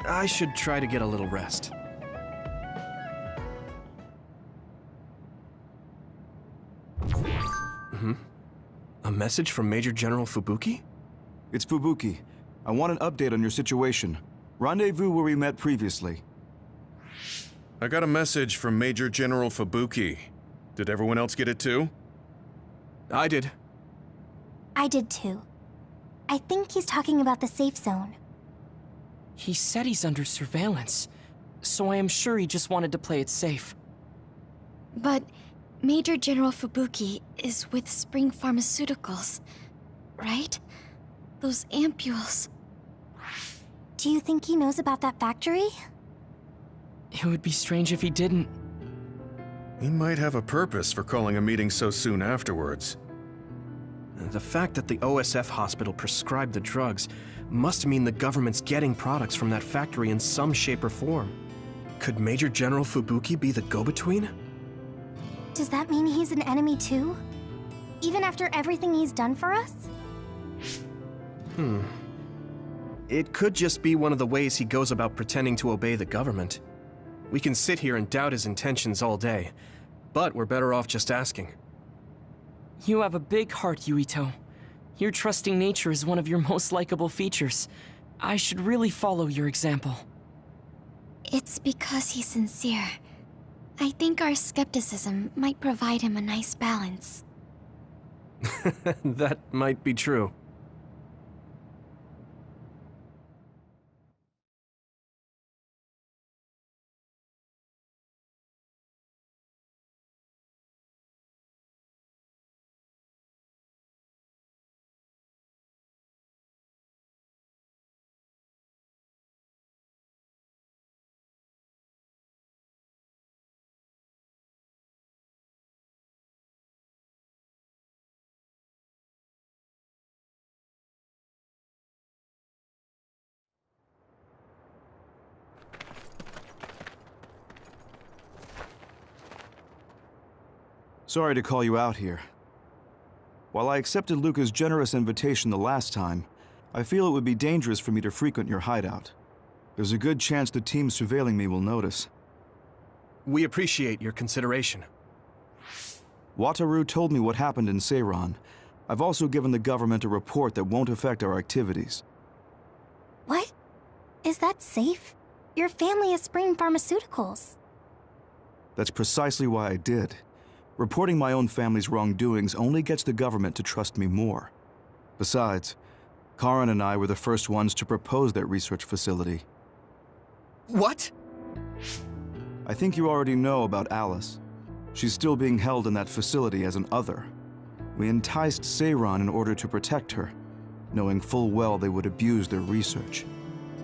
I should try to get a little rest. A message from Major General Fubuki? It's Fubuki. I want an update on your situation. Rendezvous where we met previously. I got a message from Major General Fubuki. Did everyone else get it too? I did. I did too. I think he's talking about the safe zone. He said he's under surveillance, so I am sure he just wanted to play it safe. But Major General Fubuki is with Spring Pharmaceuticals, right? Those ampules. Do you think he knows about that factory? It would be strange if he didn't. He might have a purpose for calling a meeting so soon afterwards. The fact that the OSF hospital prescribed the drugs must mean the government's getting products from that factory in some shape or form. Could Major General Fubuki be the go-between? Does that mean he's an enemy too? Even after everything he's done for us? It could just be one of the ways he goes about pretending to obey the government. We can sit here and doubt his intentions all day, but we're better off just asking. You have a big heart, Yuito. Your trusting nature is one of your most likable features. I should really follow your example. It's because he's sincere. I think our skepticism might provide him a nice balance. That might be true. Sorry to call you out here. While I accepted Luca's generous invitation the last time, I feel it would be dangerous for me to frequent your hideout. There's a good chance the team surveilling me will notice. We appreciate your consideration. Wataru told me what happened in Seiran. I've also given the government a report that won't affect our activities. What? Is that safe? Your family is Spring Pharmaceuticals. That's precisely why I did. Reporting my own family's wrongdoings only gets the government to trust me more. Besides, Karin and I were the first ones to propose that research facility. What? I think you already know about Alice. She's still being held in that facility as an other. We enticed Seiran in order to protect her, knowing full well they would abuse their research.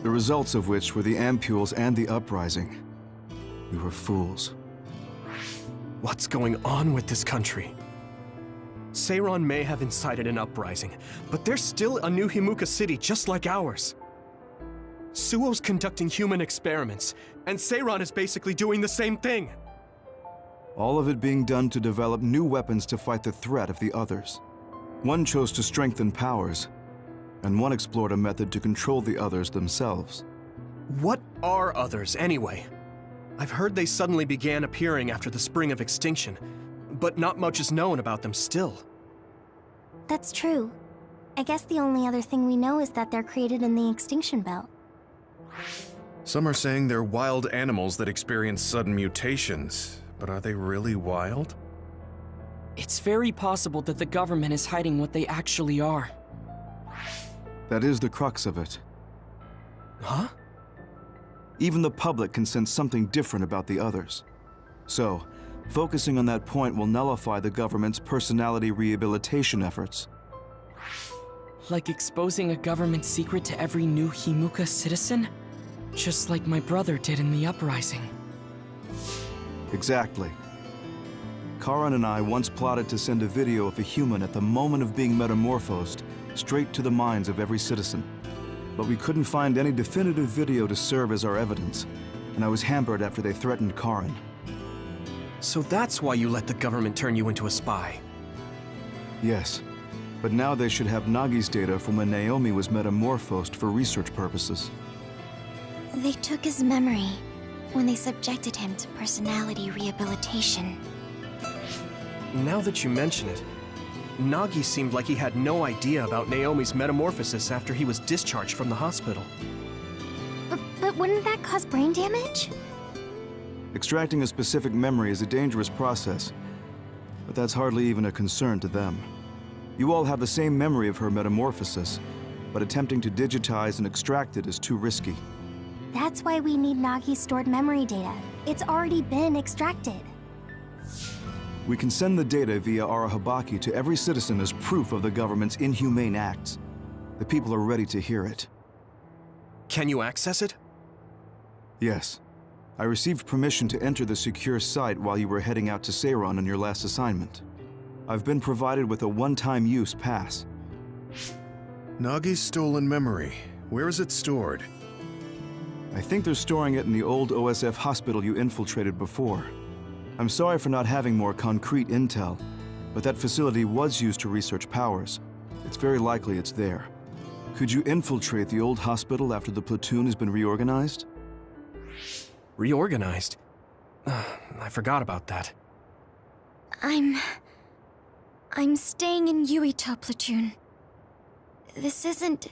The results of which were the ampules and the uprising. We were fools. What's going on with this country? Seiran may have incited an uprising, but there's still a new Himuka city just like ours. Suo's conducting human experiments, and Seiran is basically doing the same thing. All of it being done to develop new weapons to fight the threat of the others. One chose to strengthen powers, and one explored a method to control the others themselves. What are others, anyway? I've heard they suddenly began appearing after the Spring of Extinction, but not much is known about them still. That's true. I guess the only other thing we know is that they're created in the Extinction Belt. Some are saying they're wild animals that experience sudden mutations, but are they really wild? It's very possible that the government is hiding what they actually are. That is the crux of it. Huh? Even the public can sense something different about the others. So, focusing on that point will nullify the government's personality rehabilitation efforts. Like exposing a government secret to every new Himuka citizen? Just like my brother did in the uprising. Exactly. Karin and I once plotted to send a video of a human at the moment of being metamorphosed straight to the minds of every citizen. But we couldn't find any definitive video to serve as our evidence, and I was hampered after they threatened Karin. So that's why you let the government turn you into a spy. Yes, but now they should have Nagi's data from when Naomi was metamorphosed for research purposes. They took his memory when they subjected him to personality rehabilitation. Now that you mention it, Nagi seemed like he had no idea about Naomi's metamorphosis after he was discharged from the hospital. But wouldn't that cause brain damage? Extracting a specific memory is a dangerous process, but that's hardly even a concern to them. You all have the same memory of her metamorphosis, but attempting to digitize and extract it is too risky. That's why we need Nagi's stored memory data. It's already been extracted. We can send the data via Arahabaki to every citizen as proof of the government's inhumane acts. The people are ready to hear it. Can you access it? Yes. I received permission to enter the secure site while you were heading out to Seiron on your last assignment. I've been provided with a one-time use pass. Nagi's stolen memory. Where is it stored? I think they're storing it in the old OSF hospital you infiltrated before. I'm sorry for not having more concrete intel, but that facility was used to research powers. It's very likely it's there. Could you infiltrate the old hospital after the platoon has been reorganized? Reorganized? I forgot about that. I'm staying in Yuito platoon. This isn't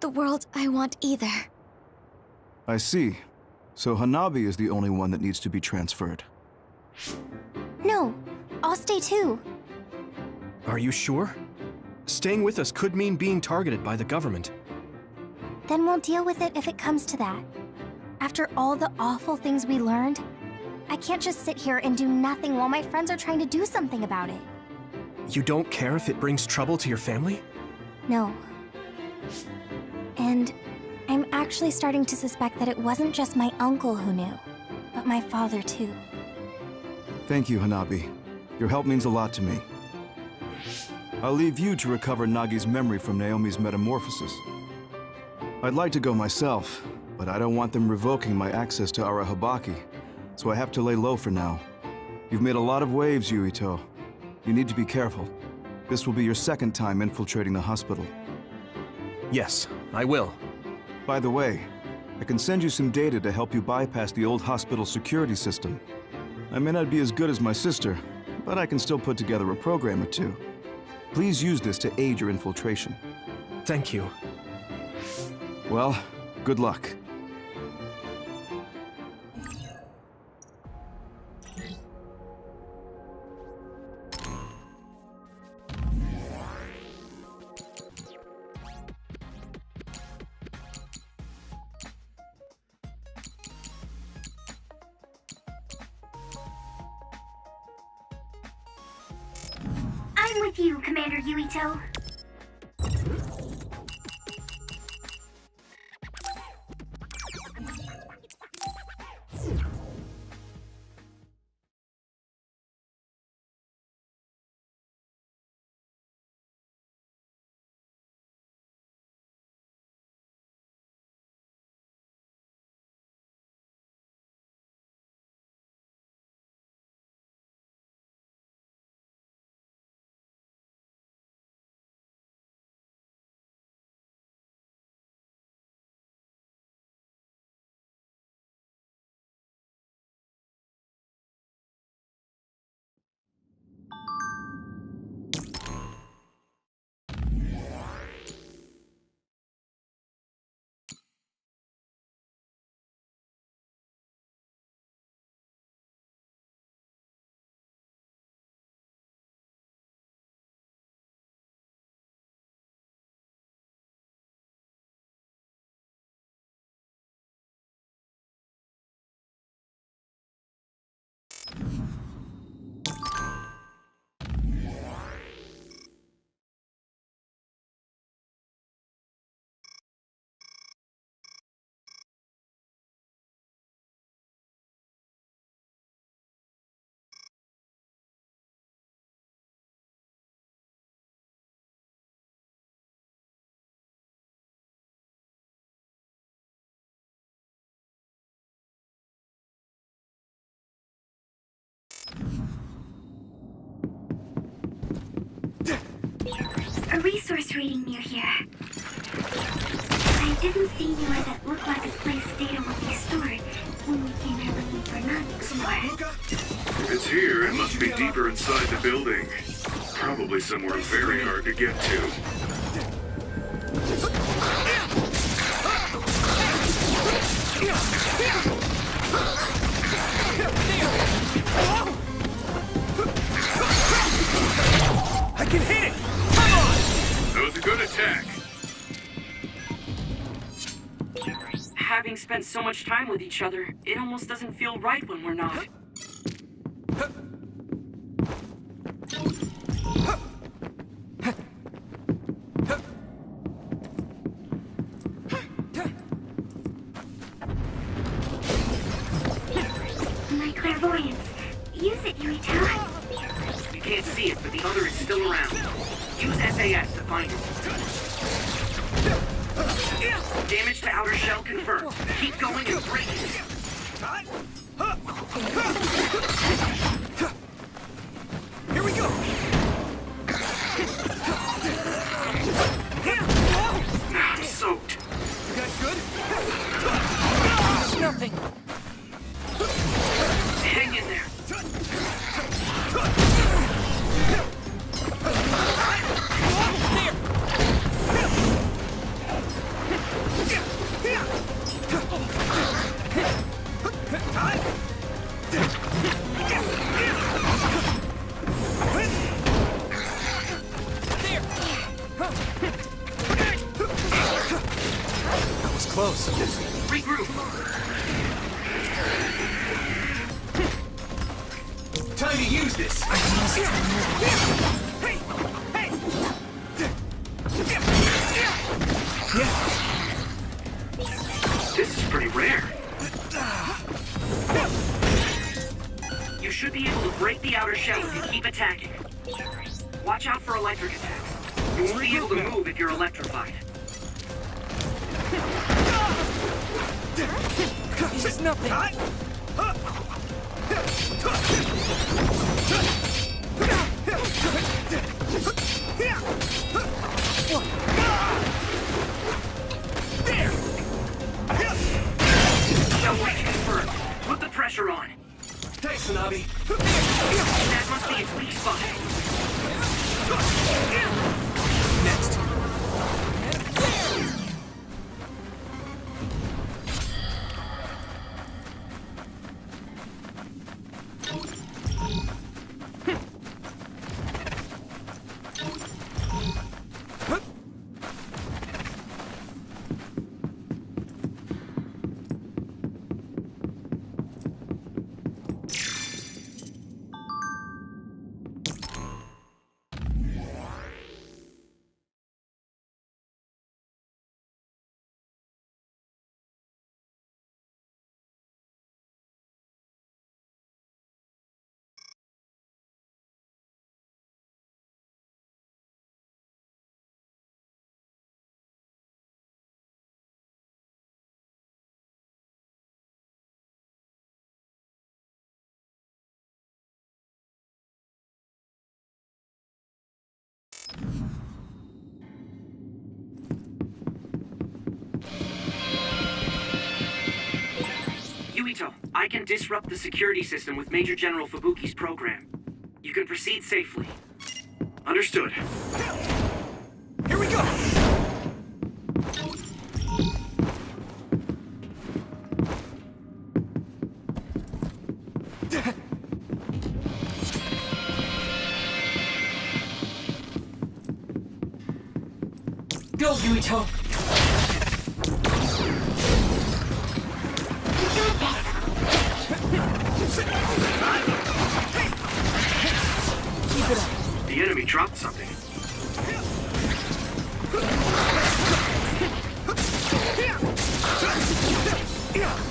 the world I want either. I see. So Hanabi is the only one that needs to be transferred. No, I'll stay too. Are you sure? Staying with us could mean being targeted by the government. Then we'll deal with it if it comes to that. After all the awful things we learned, I can't just sit here and do nothing while my friends are trying to do something about it. You don't care if it brings trouble to your family? No. And I'm actually starting to suspect that it wasn't just my uncle who knew, but my father too. Thank you, Hanabi. Your help means a lot to me. I'll leave you to recover Nagi's memory from Naomi's metamorphosis. I'd like to go myself, but I don't want them revoking my access to Arahabaki, so I have to lay low for now. You've made a lot of waves, Yuito. You need to be careful. This will be your second time infiltrating the hospital. Yes, I will. By the way, I can send you some data to help you bypass the old hospital security system. I may not be as good as my sister, but I can still put together a program or two. Please use this to aid your infiltration. Thank you. Well, good luck. I'm with you, Commander Yuito. A resource reading near here. I didn't see anywhere that looked like a place data would be stored when we came here looking for NEXUS. If it's here, it must be deeper inside the building. Probably somewhere very hard to get to. I can hit it! Come on! That was a good attack. Having spent so much time with each other, it almost doesn't feel right when we're not. My clairvoyance. Use it, Yuito. You can't see it, but the other is still around. Use SAS to find it. Damage to outer shell confirmed. Keep going and break it. Here we go! I'm soaked. You guys good? There's nothing. Hang in there. That was close. Regroup. Time to use this! This is pretty rare. You should be able to break the outer shell if you keep attacking. Watch out for electric attacks. You won't be able to move if you're electrified. This is nothing. Shell breach confirmed. Put the pressure on. Thanks, Hanabi. That must be its weak spot. Next. Yuito, I can disrupt the security system with Major General Fubuki's program. You can proceed safely. Understood. Here we go! Go, Yuito! Keep it up. The enemy dropped something.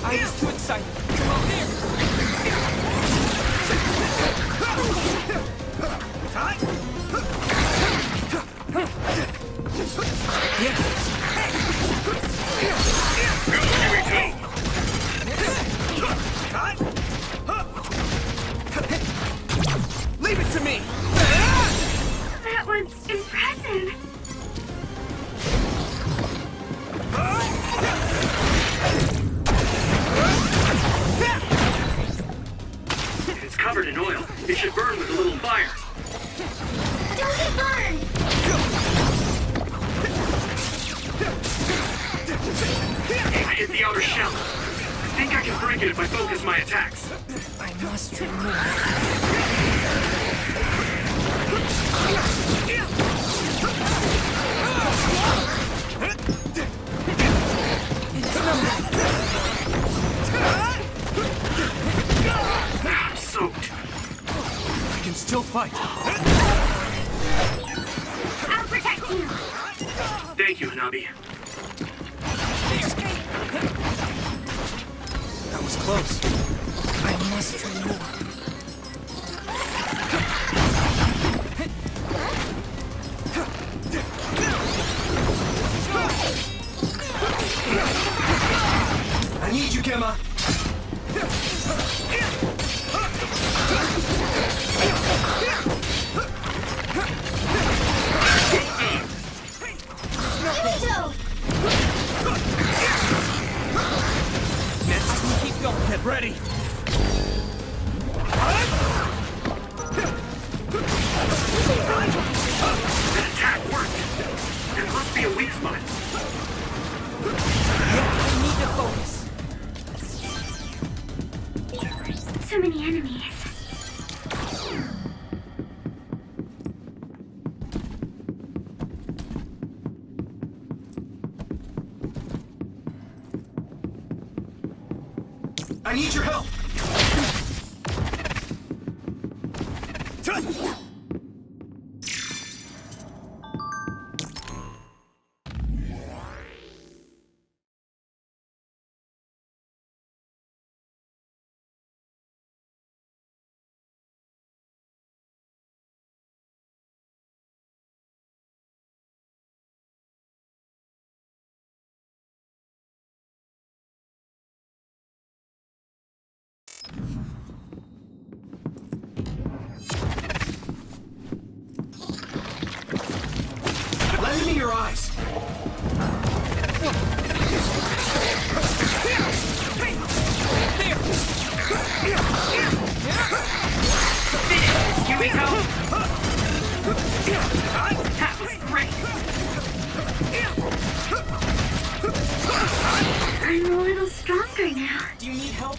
I was too excited. Come here! Leave it to me! That was impressive. covered in oil. It should burn with a little fire. Don't get burned! I hit the outer shell. I think I can break it if I focus my attacks. I must try more. I'm soaked. I can still fight. I'll protect you! Thank you, Hanabi. That was close. I must try more. I need you, Gemma. Yuito! Next, keep going. Get ready. That attack worked. There must be a weak spot. I need to focus. So many enemies. I need your help. Lend me your eyes. Yuito! That was great! I'm a little stronger now. Do you need help?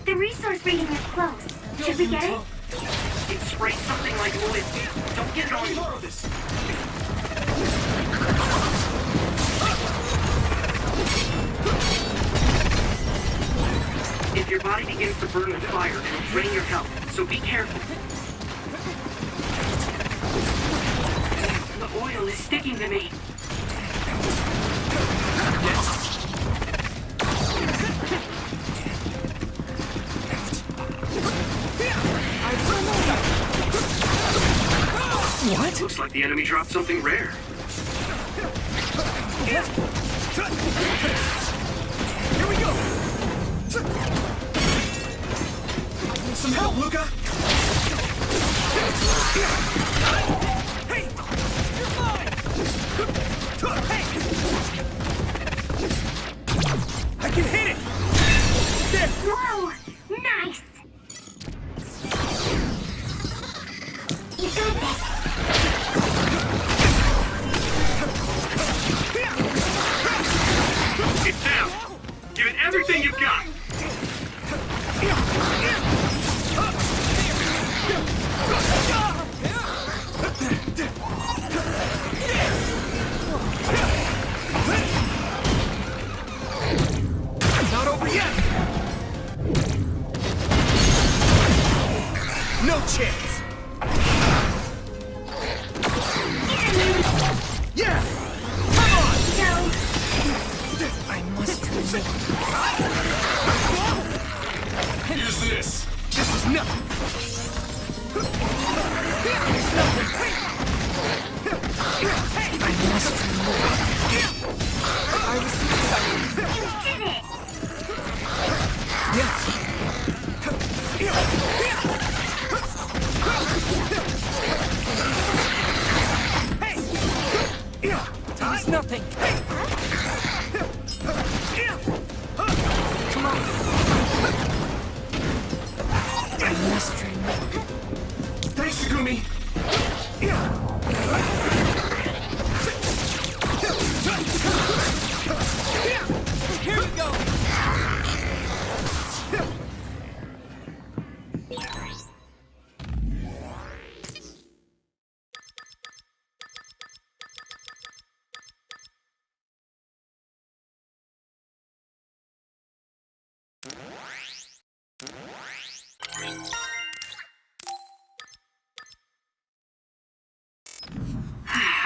The resource reading is close. Should we get it? It's right something like oil. Don't get it on me. If your body begins to burn with fire, it'll drain your health, so be careful. The oil is sticking to me. What? Looks like the enemy dropped something rare. Here we go! Need some help, Luca? Hey! You're mine! Hey! I can hit it! There! Whoa! Nice! You got this! It's down. Give it everything you've got. Not over yet! No chance! Yeah! Come on! No! I must resist. Here's this! This is nothing! I must remove. I was too excited. You did it! It is nothing. Come on. I must remove. Thanks, Segumi! Here we go!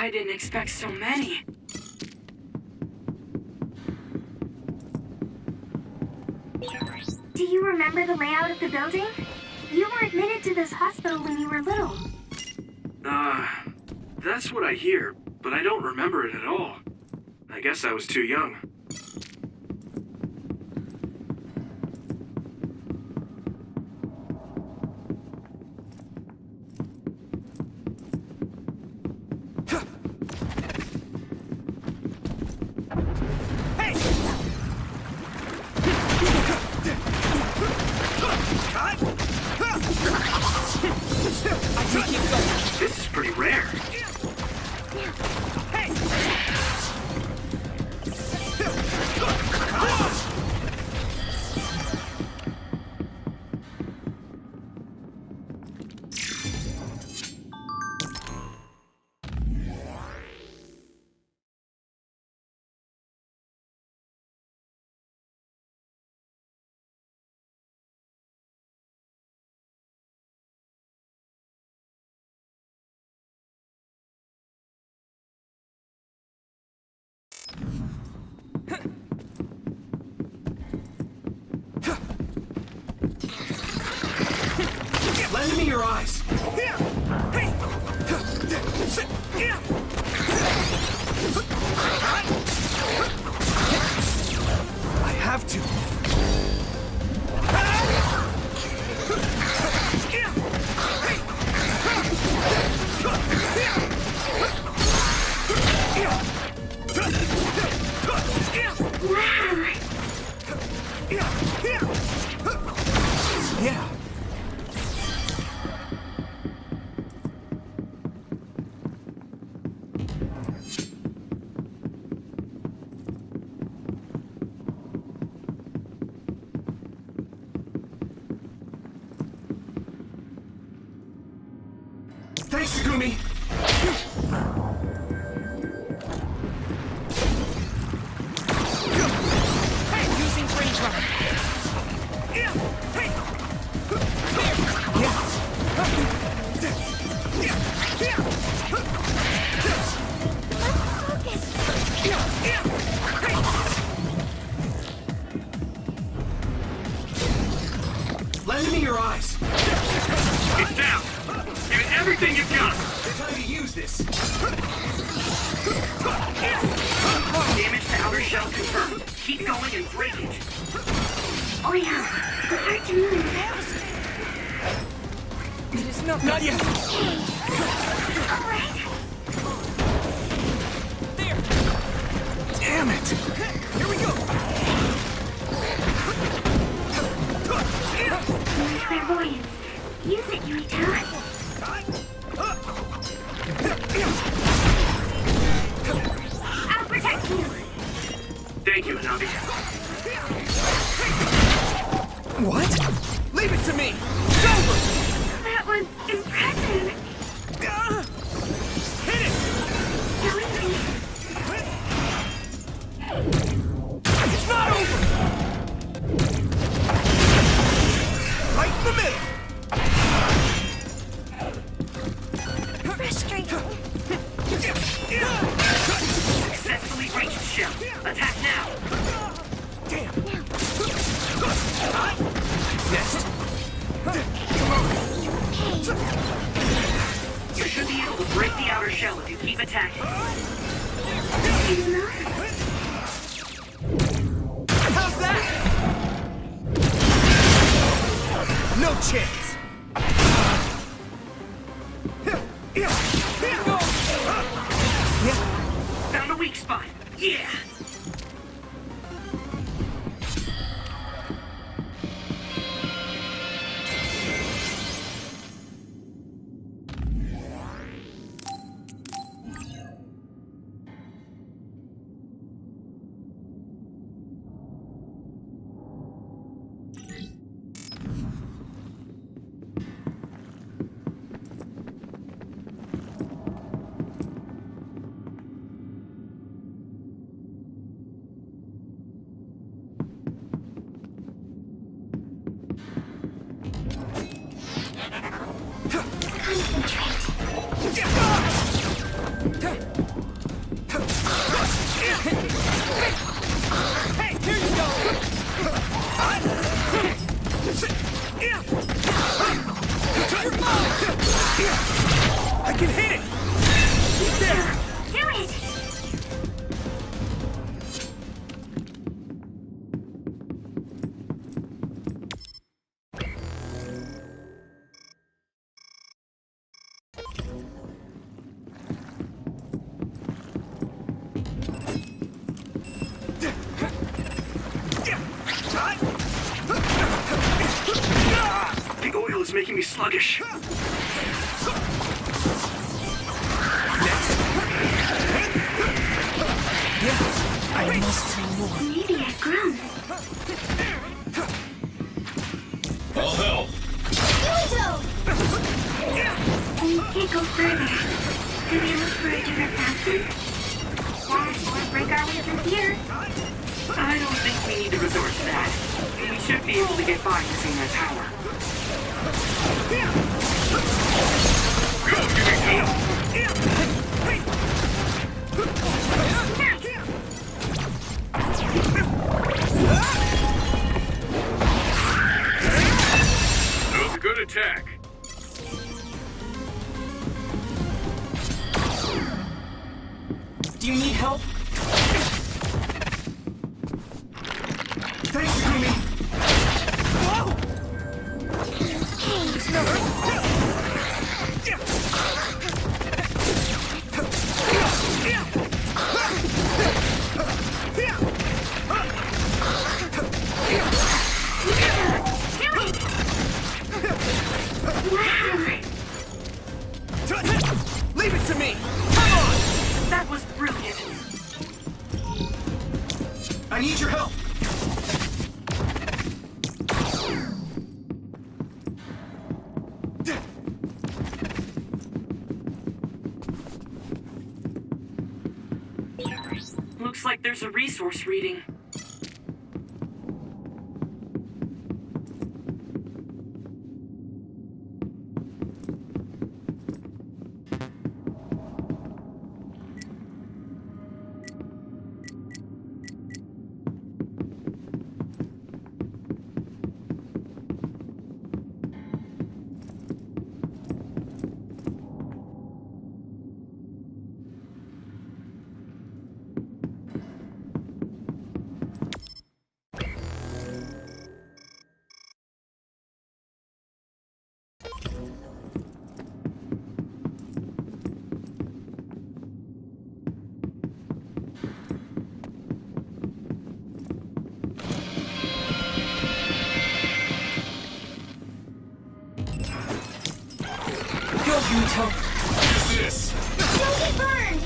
I didn't expect so many. Do you remember the layout of the building? You were admitted to this hospital when you were little. That's what I hear, but I don't remember it at all. I guess I was too young. This is pretty rare. Lend me your eyes! I have to! me! Using range runner. Lend me your eyes! It's down! Give it everything you've got! Time to use this! Damage to outer shell confirmed. Keep going and break it. Oh yeah, it's hard to move. It is not yet. Alright. There. Damn it! Here we go! Clairvoyance. Use it, Yuito. I'll protect you. Thank you, Hanabi. What? Leave it to me! That was impressive. Hit it! Don't worry. It's not over! Right in the middle! Frustrating. Successfully reached shell. Attack now! Damn! Next! You should be able to break the outer shell if you keep attacking. How's that? No chance! Found a weak spot. Yeah! Hey, here you go! I can hit it! There! Do it! The oil is making me sluggish. I must do more. Maybe I've grown. I'll help. We can't go further. Do we look for a different path? Or break our way through here? I don't think we need to resort to that. We should be able to get by using that tower. Go, give me help. That was a good attack. Do you need help? Thanks, Yumi! Whoa! Leave it to me! Come on! That was brilliant. I need your help! Looks like there's a resource reading. Yuito. This! Don't get burned!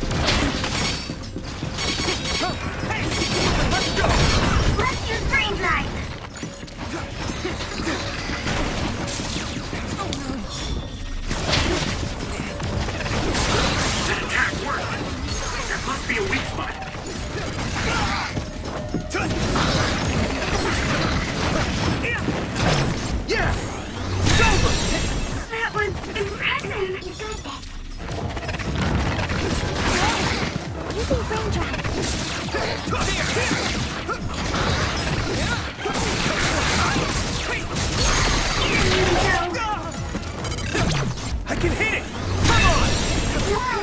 Hey! Let's go! Let's use brain drive! That attack worked. There must be a weak spot. Yeah! It's over! That was impressive! You got this. Using brain drive. I can hit it! Come on! Whoa!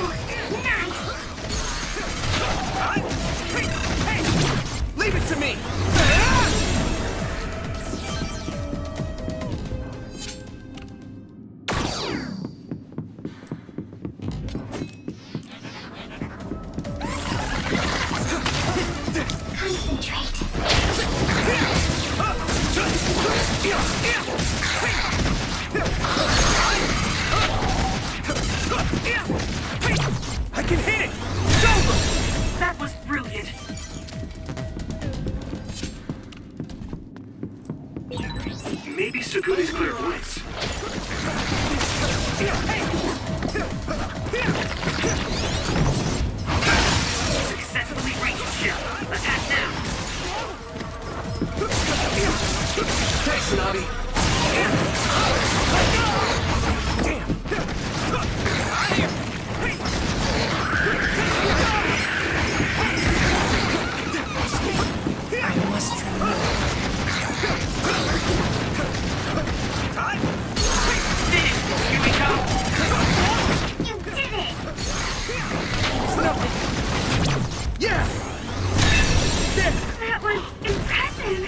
Nice! Hey! Leave it to me! Concentrate. I can hit it! It's over! That was brilliant. Maybe Sugudi's clairvoyance. Successfully reached shell. Attack now. Thanks, Nabi! I must try. You did it! Yeah! That was impressive!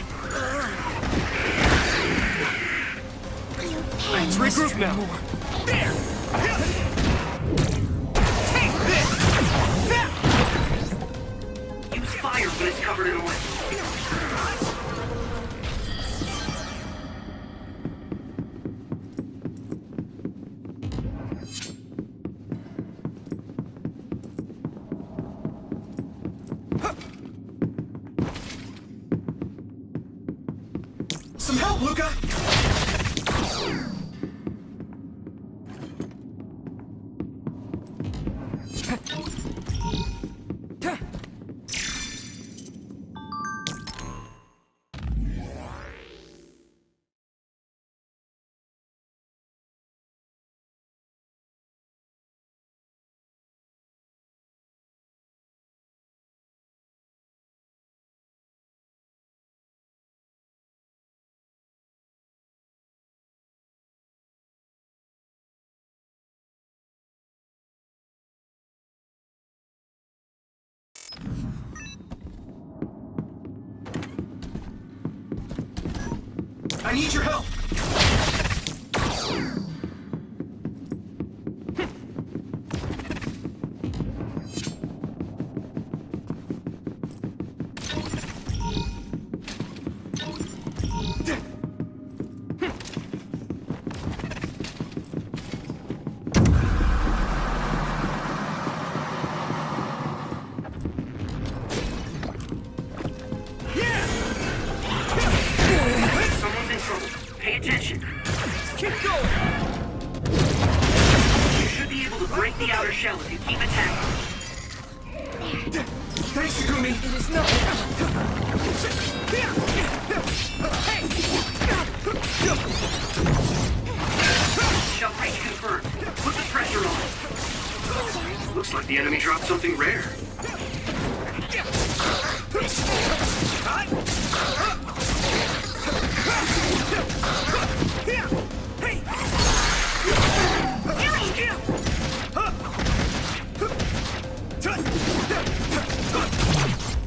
Let's regroup now! There! Take this! Use fire when it's covered in oil. Some help, Luca! I need your help! Someone's in trouble. Pay Thanks, Takumi! It is nothing. Shell breach confirmed. Put the pressure on. Looks like the enemy dropped something rare.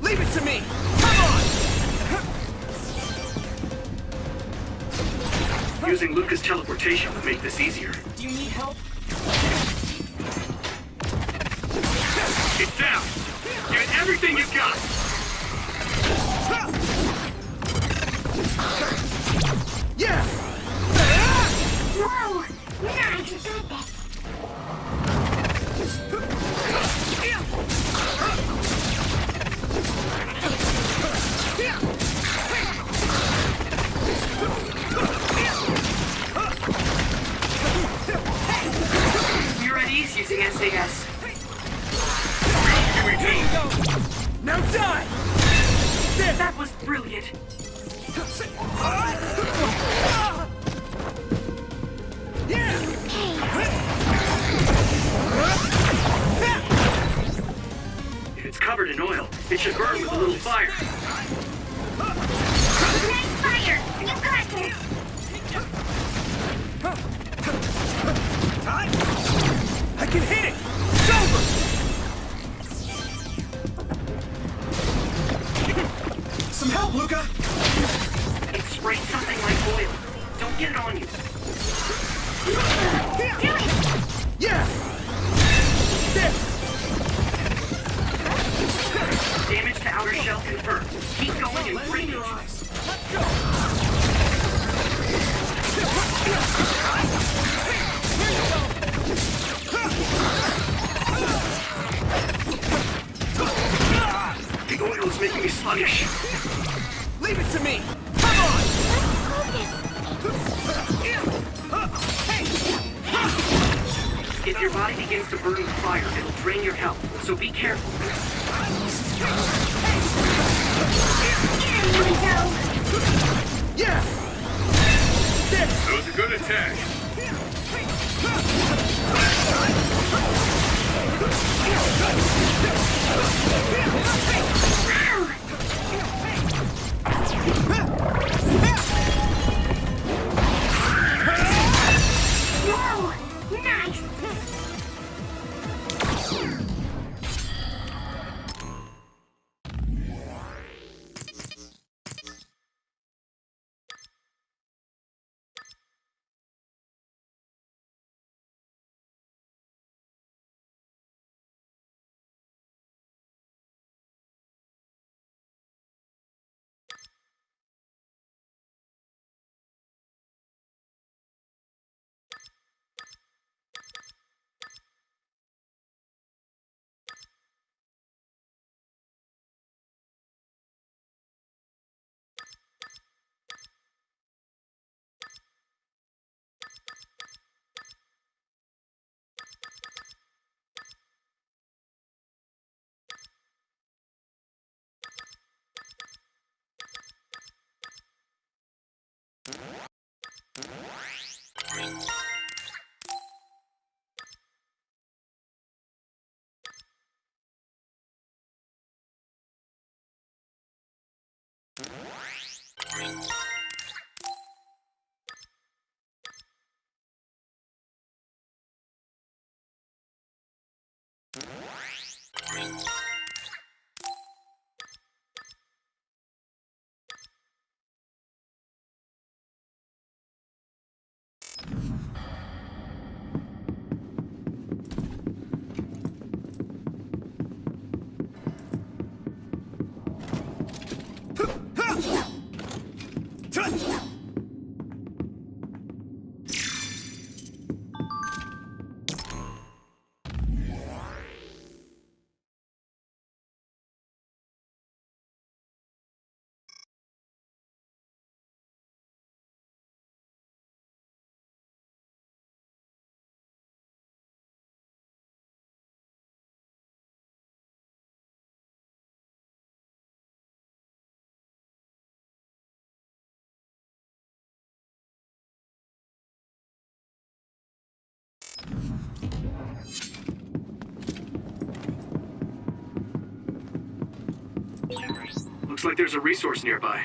Leave it to me! Come on! Using Luca's teleportation would make this easier. Do you need help? It's down! Give it everything you've got! Yeah! Whoa! Nice! You got this. You're at ease using SAS. Now die! That was brilliant. If it's covered in oil, it should burn with a little fire. Nice fire! You got this! I can hit it! It's over! Some help, Luca! It sprayed something like oil. Don't get it on you. Yeah! There! Damage to outer shell confirmed. Keep going and bring it. Let's go! The oil is making me sluggish. Leave it to me! Come on! If your body begins to burn with fire, it'll drain your health, so be careful. Yeah! There! That was a good attack. Whoa! Nice! Looks like there's a resource nearby.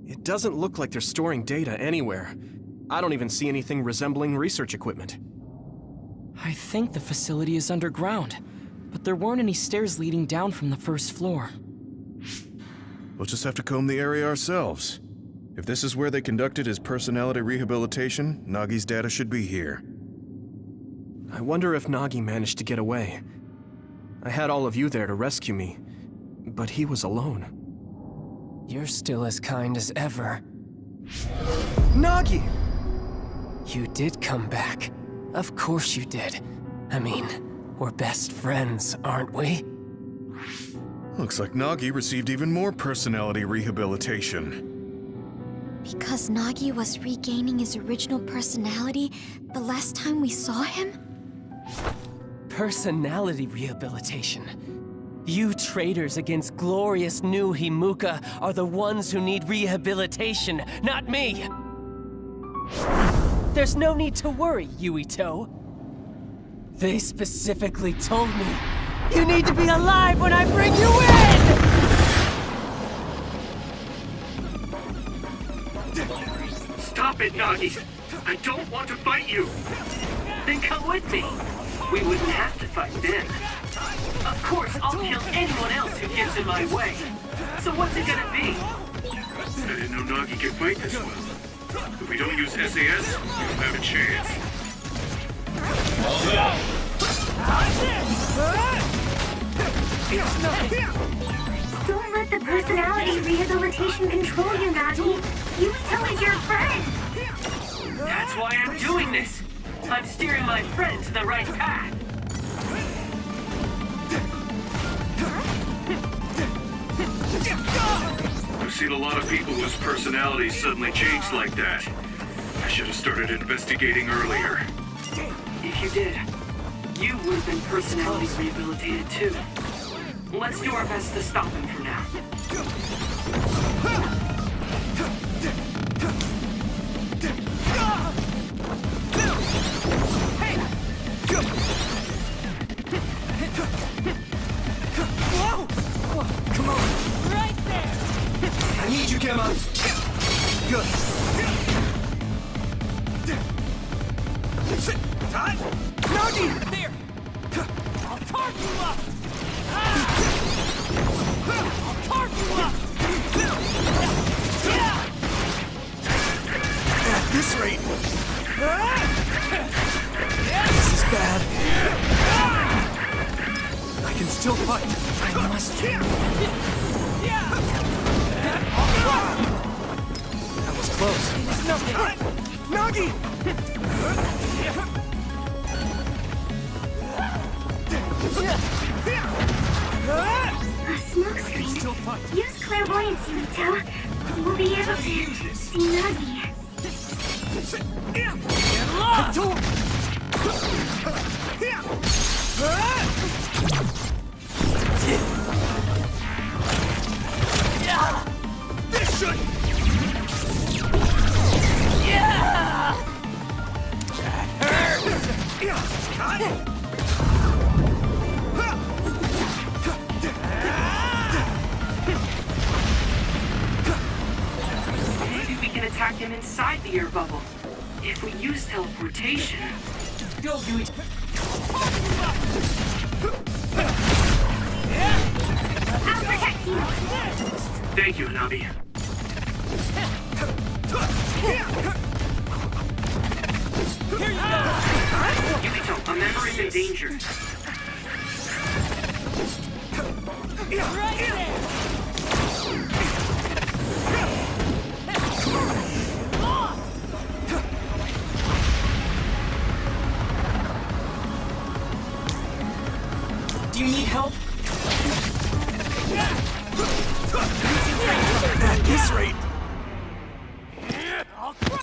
It doesn't look like they're storing data anywhere. I don't even see anything resembling research equipment. I think the facility is underground, but there weren't any stairs leading down from the first floor. We'll just have to comb the area ourselves. If this is where they conducted his personality rehabilitation, Nagi's data should be here. I wonder if Nagi managed to get away. I had all of you there to rescue me, but he was alone. You're still as kind as ever. Nagi! You did come back. Of course you did. I mean, we're best friends, aren't we? Looks like Nagi received even more personality rehabilitation. Because Nagi was regaining his original personality the last time we saw him? Personality rehabilitation. You traitors against glorious new Himuka are the ones who need rehabilitation, not me! There's no need to worry, Yuito. They specifically told me you need to be alive when I bring you in! Stop it, Nagi! I don't want to fight you! Then come with me! We wouldn't have to fight then. Of course, I'll kill anyone else who gets in my way. So what's it gonna be? I didn't know Nagi could fight this well. If we don't use SAS, we don't have a chance. Don't let the personality rehabilitation control you, Nagi. Yuito is your friend. That's why I'm doing this. I'm steering my friend to the right path. I've seen a lot of people whose personalities suddenly changed like that. I should have started investigating earlier. If you did, you would have been personality rehabilitated too. Let's do our best to stop him for now. Come on! Right there! I need you, Gemma! Good. Nagi! There! I'll carve you up! I'll carve you up! At this rate... This is bad. I can still fight. I must... That was close. It's nothing! Nagi! A smokescreen. Use clairvoyance, Yuito. We'll be able to see Nagi. This should... Maybe we can attack him inside the air bubble. If we use teleportation... Go, Yuito! Thank you, Hanabi. Yukito, a member is in danger. Do you need help? At this rate,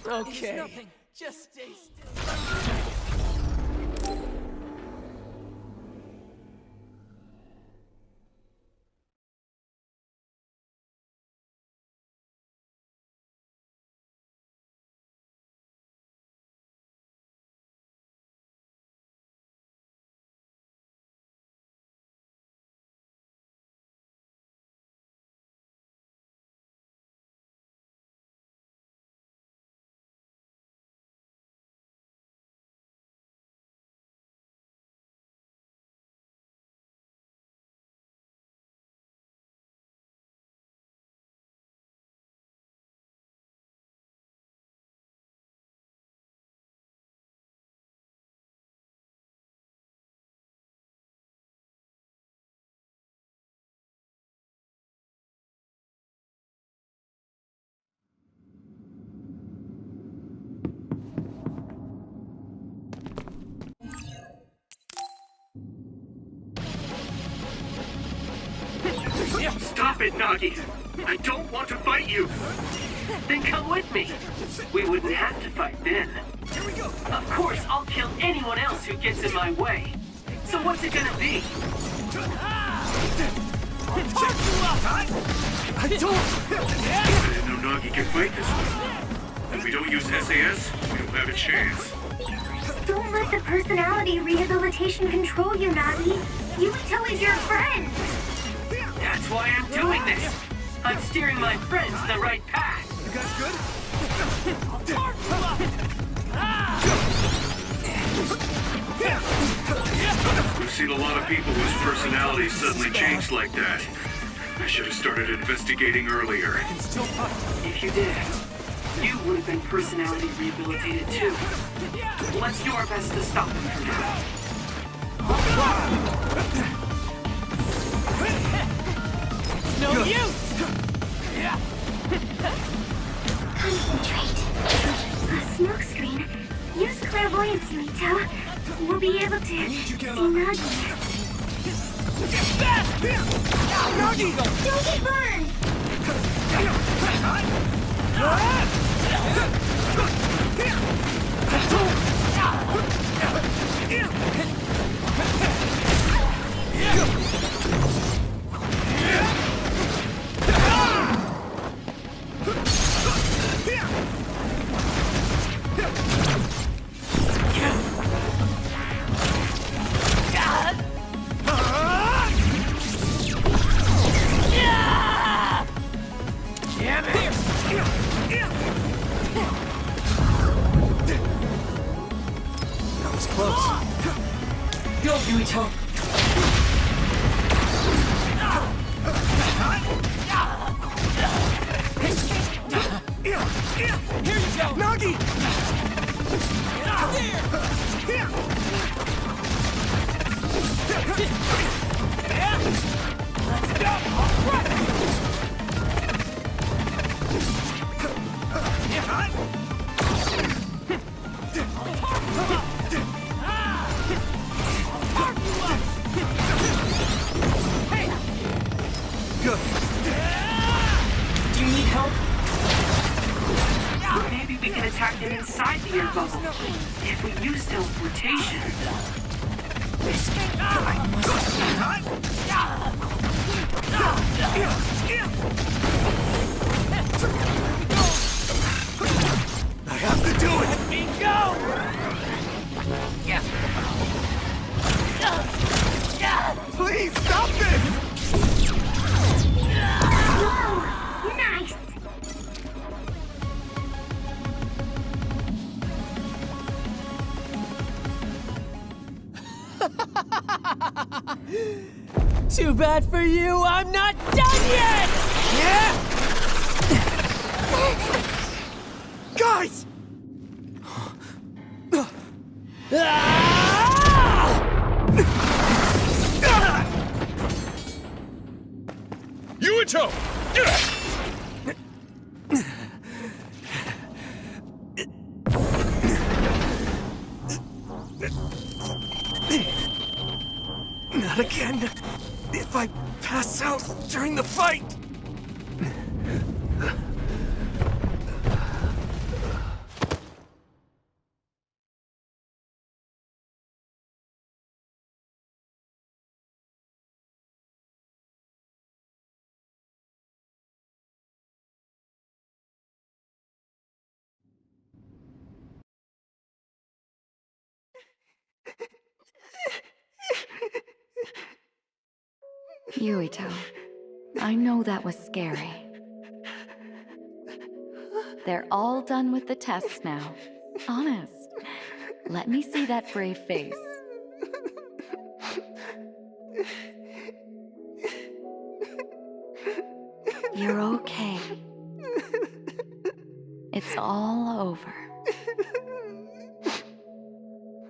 Okay. Just stay still. Stop it, Nagi! I don't want to fight you! Then come with me! We wouldn't have to fight then. here we go. Of course, I'll kill anyone else who gets in my way. So what's it gonna be? I don't. I didn't know Nagi can fight this way. If we don't use SAS, we don't have a chance. Don't let the personality rehabilitation control you, Nagi. Yukito is your friend. That's why I'm doing this. I'm steering my friends the right path. You guys good? We've seen a lot of people whose personalities suddenly changed like that. I should have started investigating earlier. If you did, you would have been personality rehabilitated too. Let's do our best to stop them for now. No use! Concentrate. A smoke screen. Use clairvoyance, Yukito. We'll be able to see Nagi. Nagi! Don't get burned! That was close. Go, Yukito! Here you go! Nagi! Let's go! All right. Good. Do you need help? Maybe we can attack them inside the air bubble. If we use teleportation. I have to do it! Let me go! Please stop this! Whoa! Nice! Too bad for you, I'm not done yet! Guys! Yuito! Not again. If I pass out during the fight. Yuito, I know that was scary. They're all done with the tests now. Honest. Let me see that brave face. You're okay. It's all over.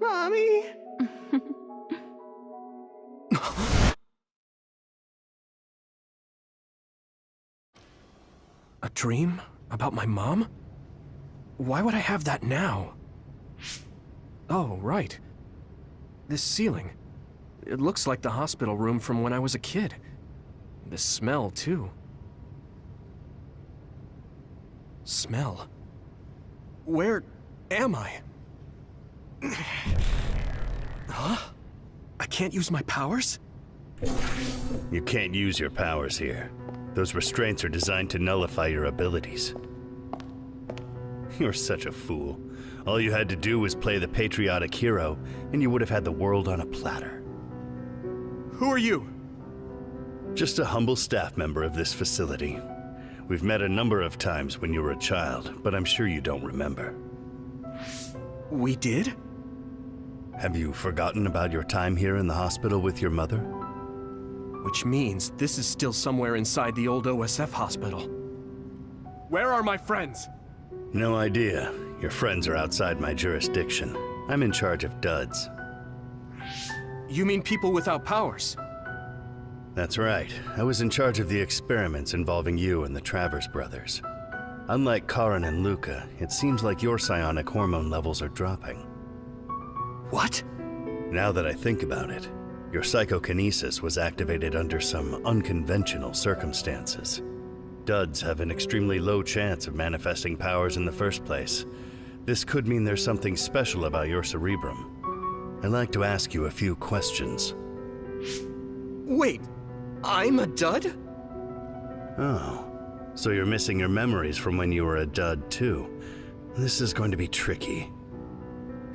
Mommy? A dream? About my mom? Why would I have that now? Oh, right. This ceiling. It looks like the hospital room from when I was a kid. The smell, too. Smell? Where am I? Huh? I can't use my powers? You can't use your powers here. Those restraints are designed to nullify your abilities. You're such a fool. All you had to do was play the patriotic hero, and you would have had the world on a platter. Who are you? Just a humble staff member of this facility. We've met a number of times when you were a child, but I'm sure you don't remember. We did? Have you forgotten about your time here in the hospital with your mother? Which means this is still somewhere inside the old OSF hospital. Where are my friends? No idea. Your friends are outside my jurisdiction. I'm in charge of duds. You mean people without powers? That's right. I was in charge of the experiments involving you and the Travers brothers. Unlike Karin and Luca, it seems like your psionic hormone levels are dropping. What? Now that I think about it, your psychokinesis was activated under some unconventional circumstances. Duds have an extremely low chance of manifesting powers in the first place. This could mean there's something special about your cerebrum. I'd like to ask you a few questions. Wait, I'm a dud? Oh, so you're missing your memories from when you were a dud too. This is going to be tricky.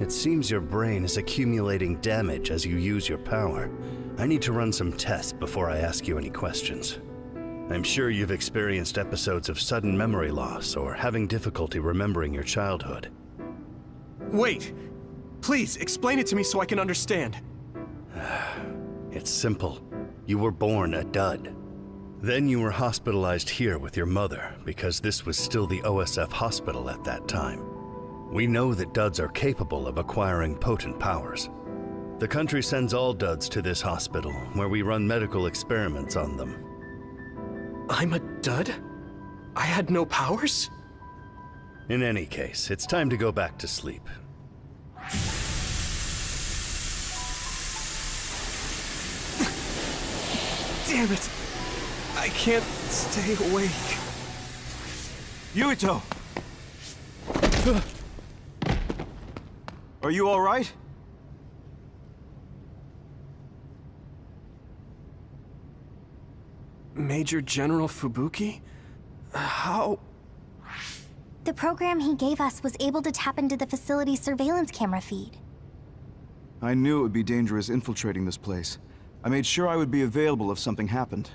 It seems your brain is accumulating damage as you use your power. I need to run some tests before I ask you any questions. I'm sure you've experienced episodes of sudden memory loss or having difficulty remembering your childhood. Wait, please explain it to me so I can understand. It's simple. You were born a dud. Then you were hospitalized here with your mother because this was still the OSF hospital at that time. We know that duds are capable of acquiring potent powers. The country sends all duds to this hospital, where we run medical experiments on them. I'm a dud? I had no powers? In any case, it's time to go back to sleep. Damn it! I can't stay awake. Yuito! Are you all right? Major General Fubuki? How? The program he gave us was able to tap into the facility's surveillance camera feed. I knew it would be dangerous infiltrating this place. I made sure I would be available if something happened.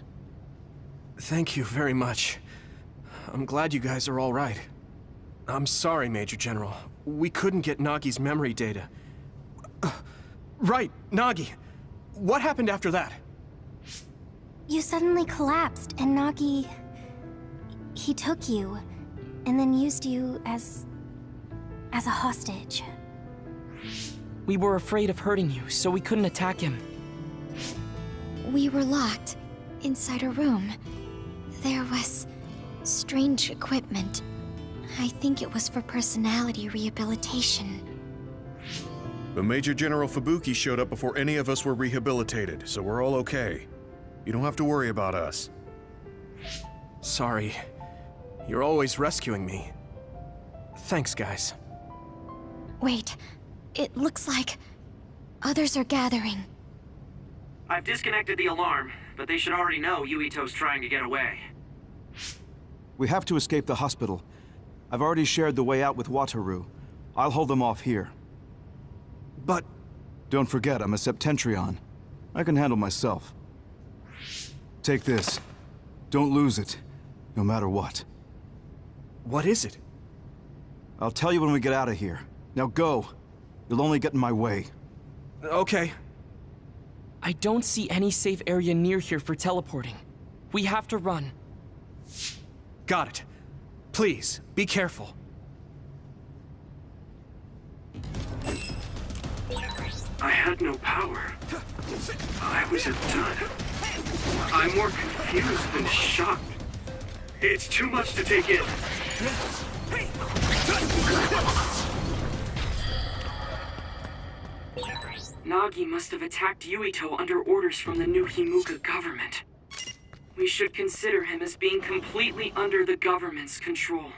Thank you very much. I'm glad you guys are all right. I'm sorry, Major General. We couldn't get Nagi's memory data. Right, Nagi. What happened after that? You suddenly collapsed, and Nagi he took you, and then used you as a hostage. We were afraid of hurting you, so we couldn't attack him. We were locked inside a room. There was strange equipment. I think it was for personality rehabilitation. But Major General Fubuki showed up before any of us were rehabilitated, so we're all okay. You don't have to worry about us. Sorry. You're always rescuing me. Thanks, guys. Wait, it looks like others are gathering. I've disconnected the alarm, but they should already know Yuito's trying to get away. We have to escape the hospital. I've already shared the way out with Wataru. I'll hold them off here. But... Don't forget, I'm a Septentrion. I can handle myself. Take this. Don't lose it, no matter what. what is it? I'll tell you when we get out of here. Now go. You'll only get in my way. Okay. I don't see any safe area near here for teleporting. We have to run. Got it. Please, be careful. I had no power. I was a dud. I'm more confused than shocked. It's too much to take in. Nagi must have attacked Yuito under orders from the new Himuka government. We should consider him as being completely under the government's control.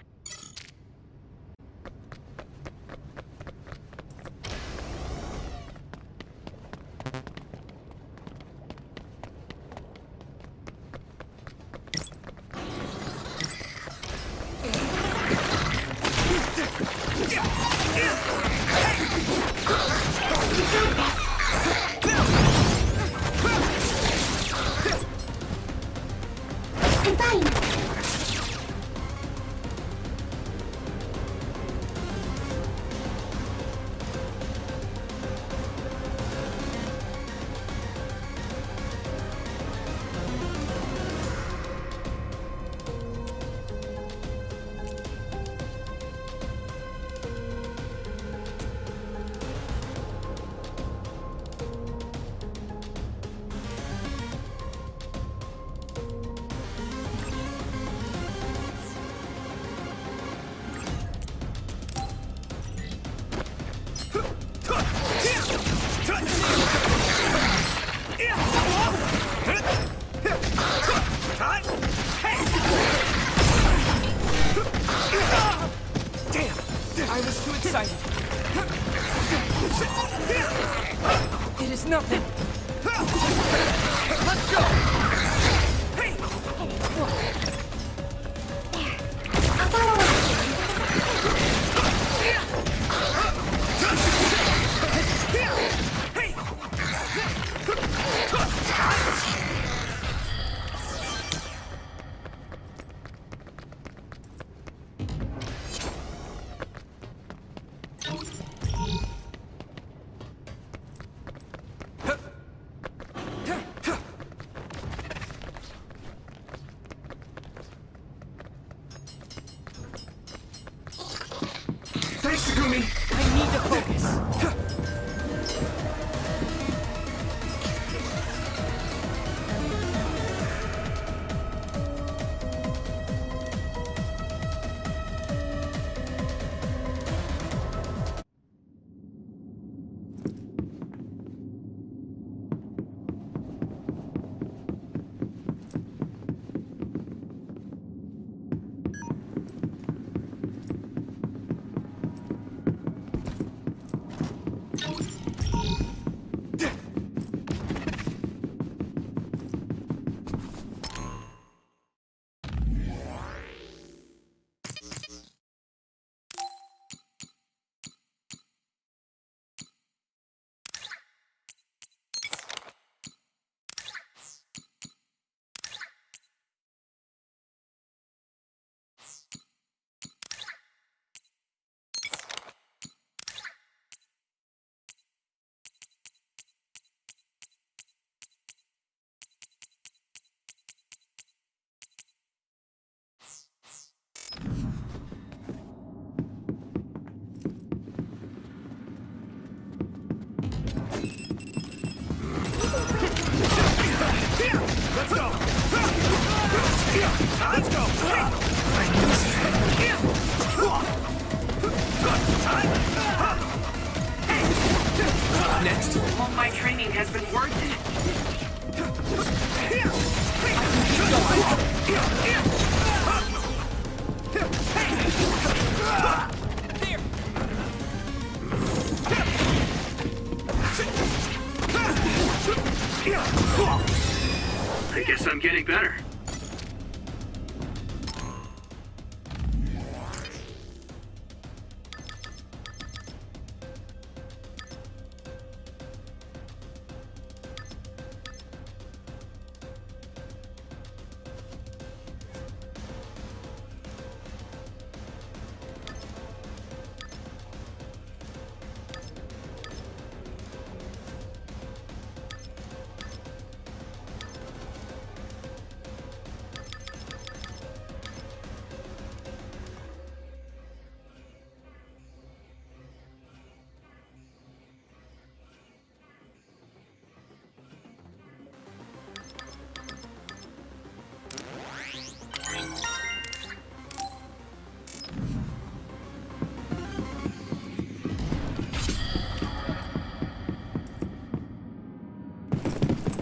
I was too excited. It is nothing. Let's go! Thanks, Takumi! I need to focus. Let's go! Let's go! Next, all my training has been worth it. I guess I'm getting better.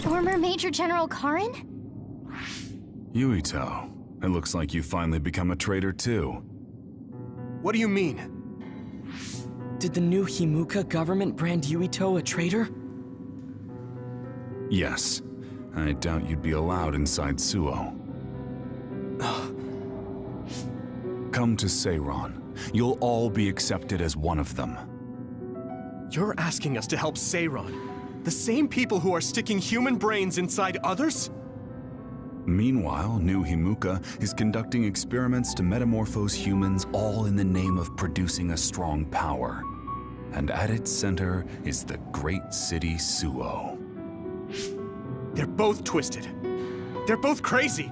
Former Major General Karin? Yuito, it looks like you finally become a traitor too. What do you mean? Did the new Himuka government brand Yuito a traitor? Yes. I doubt you'd be allowed inside Suo. Come to Seiron. You'll all be accepted as one of them. You're asking us to help Seiron? The same people who are sticking human brains inside others? Meanwhile, New Himuka is conducting experiments to metamorphose humans, all in the name of producing a strong power. And at its center is the great city Suo. They're both twisted. They're both crazy.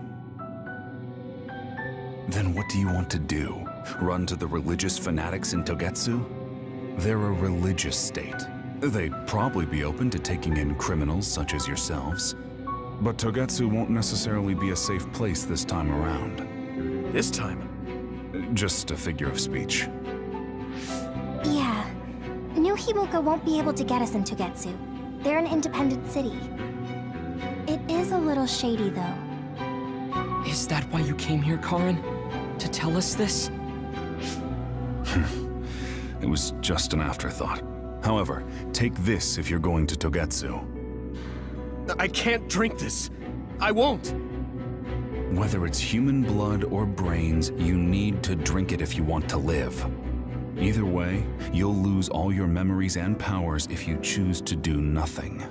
Then what do you want to do? Run to the religious fanatics in Togetsu? They're a religious state. They'd probably be open to taking in criminals such as yourselves. But Togetsu won't necessarily be a safe place this time around. This time? Just a figure of speech. Yeah. New Himuka won't be able to get us in Togetsu. They're an independent city. It is a little shady, though. Is that why you came here, Karin? To tell us this? It was just an afterthought. However, take this if you're going to Togetsu. I can't drink this. I won't. Whether it's human blood or brains, you need to drink it if you want to live. Either way, you'll lose all your memories and powers if you choose to do nothing.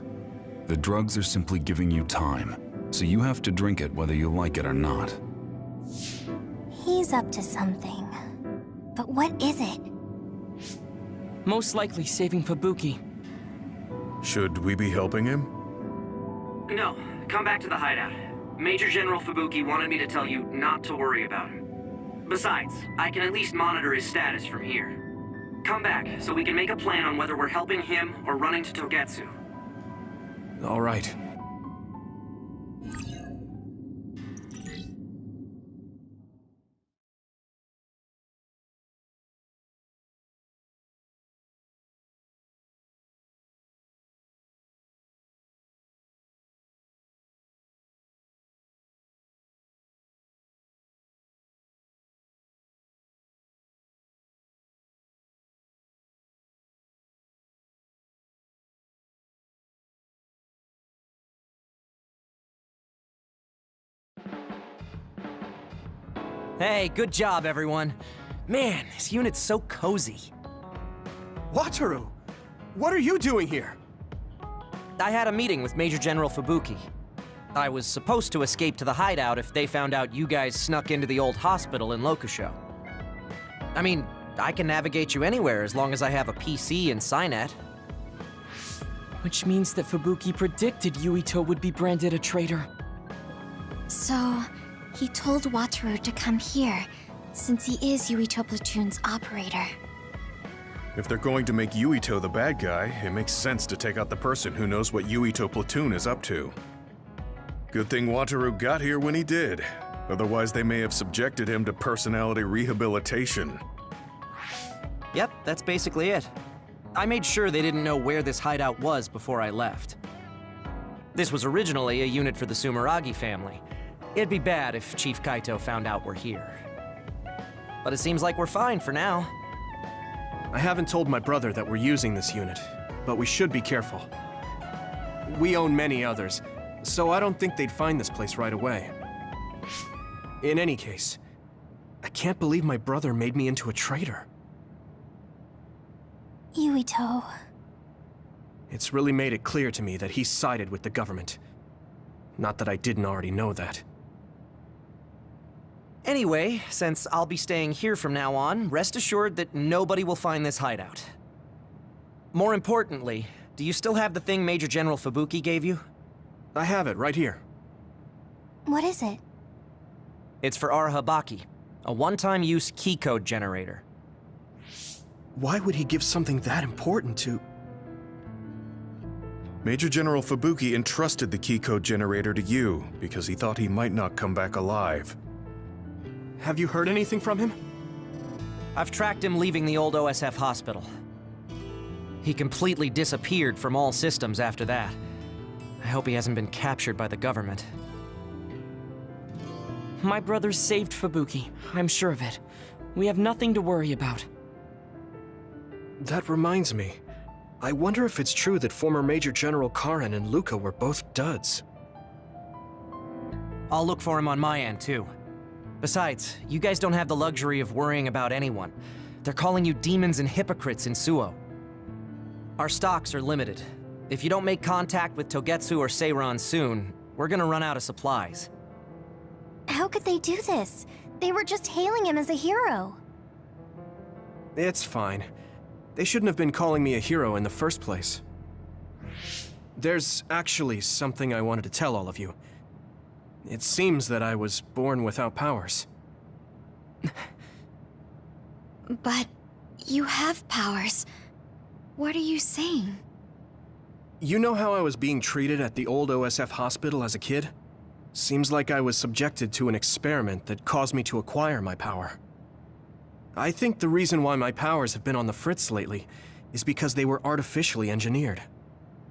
The drugs are simply giving you time, so you have to drink it whether you like it or not. He's up to something. But what is it? Most likely saving Fubuki. Should we be helping him? No, come back to the hideout. Major General Fubuki wanted me to tell you not to worry about him. Besides, I can at least monitor his status from here. Come back, so we can make a plan on whether we're helping him or running to Togetsu. All right. Hey, good job, everyone. Man, this unit's so cozy. Wataru! What are you doing here? I had a meeting with Major General Fubuki. I was supposed to escape to the hideout if they found out you guys snuck into the old hospital in Lokusho. I mean, I can navigate you anywhere as long as I have a PC and Cynet. Which means that Fubuki predicted Yuito would be branded a traitor. So, he told Wataru to come here, since he is Yuito Platoon's operator. If they're going to make Yuito the bad guy, it makes sense to take out the person who knows what Yuito Platoon is up to. Good thing Wataru got here when he did. Otherwise, they may have subjected him to personality rehabilitation. Yep, that's basically it. I made sure they didn't know where this hideout was before I left. This was originally a unit for the Sumeragi family. It'd be bad if Chief Kaito found out we're here. But it seems like we're fine for now. I haven't told my brother that we're using this unit, but we should be careful. We own many others, so I don't think they'd find this place right away. In any case, I can't believe my brother made me into a traitor. Yuito. It's really made it clear to me that he sided with the government. Not that I didn't already know that. Anyway, since I'll be staying here from now on, rest assured that nobody will find this hideout. More importantly, do you still have the thing Major General Fubuki gave you? I have it right here. What is it? It's for Arahabaki, a one-time use key code generator. Why would he give something that important to... Major General Fubuki entrusted the key code generator to you because he thought he might not come back alive. Have you heard anything from him? I've tracked him leaving the old OSF hospital. He completely disappeared from all systems after that. I hope he hasn't been captured by the government. My brother saved Fubuki, I'm sure of it. We have nothing to worry about. That reminds me. I wonder if it's true that former Major General Karen and Luca were both duds. I'll look for him on my end, too. Besides, you guys don't have the luxury of worrying about anyone. They're calling you demons and hypocrites in Suo. Our stocks are limited. If you don't make contact with Togetsu or Seiran soon, we're gonna run out of supplies. How could they do this? They were just hailing him as a hero. It's fine. They shouldn't have been calling me a hero in the first place. There's actually something I wanted to tell all of you. It seems that I was born without powers. But you have powers. What are you saying? You know how I was being treated at the old OSF hospital as a kid? Seems like I was subjected to an experiment that caused me to acquire my power. I think the reason why my powers have been on the fritz lately is because they were artificially engineered.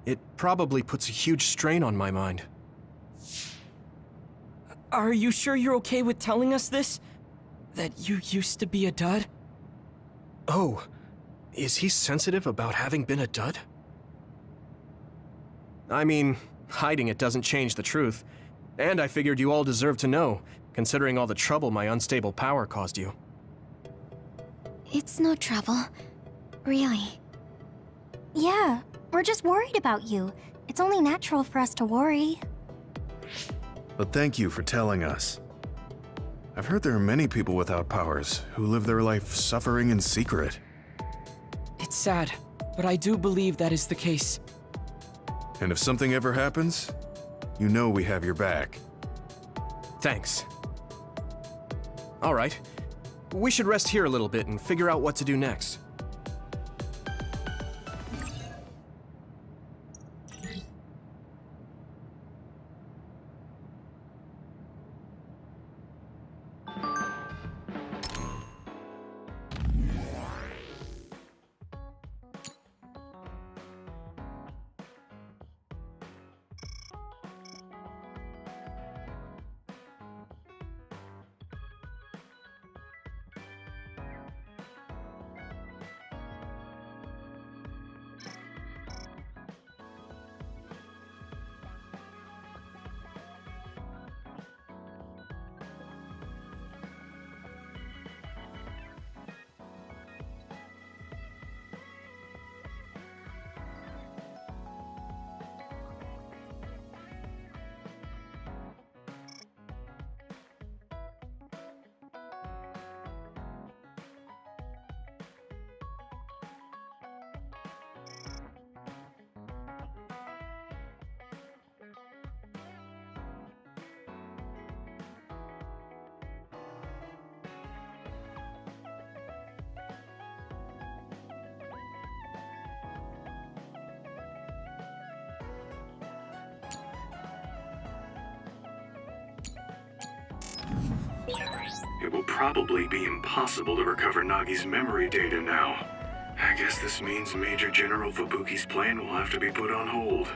It probably puts a huge strain on my mind. Are you sure you're okay with telling us this? That you used to be a dud? Oh, is he sensitive about having been a dud? I mean, hiding it doesn't change the truth. And I figured you all deserve to know, considering all the trouble my unstable power caused you. It's no trouble. Really. Yeah, we're just worried about you. It's only natural for us to worry. But thank you for telling us. I've heard there are many people without powers who live their life suffering in secret. It's sad, but I do believe that is the case. And if something ever happens, you know we have your back. Thanks. All right. We should rest here a little bit and figure out what to do next. It will probably be impossible to recover Nagi's memory data now. I guess this means Major General Fubuki's plan will have to be put on hold.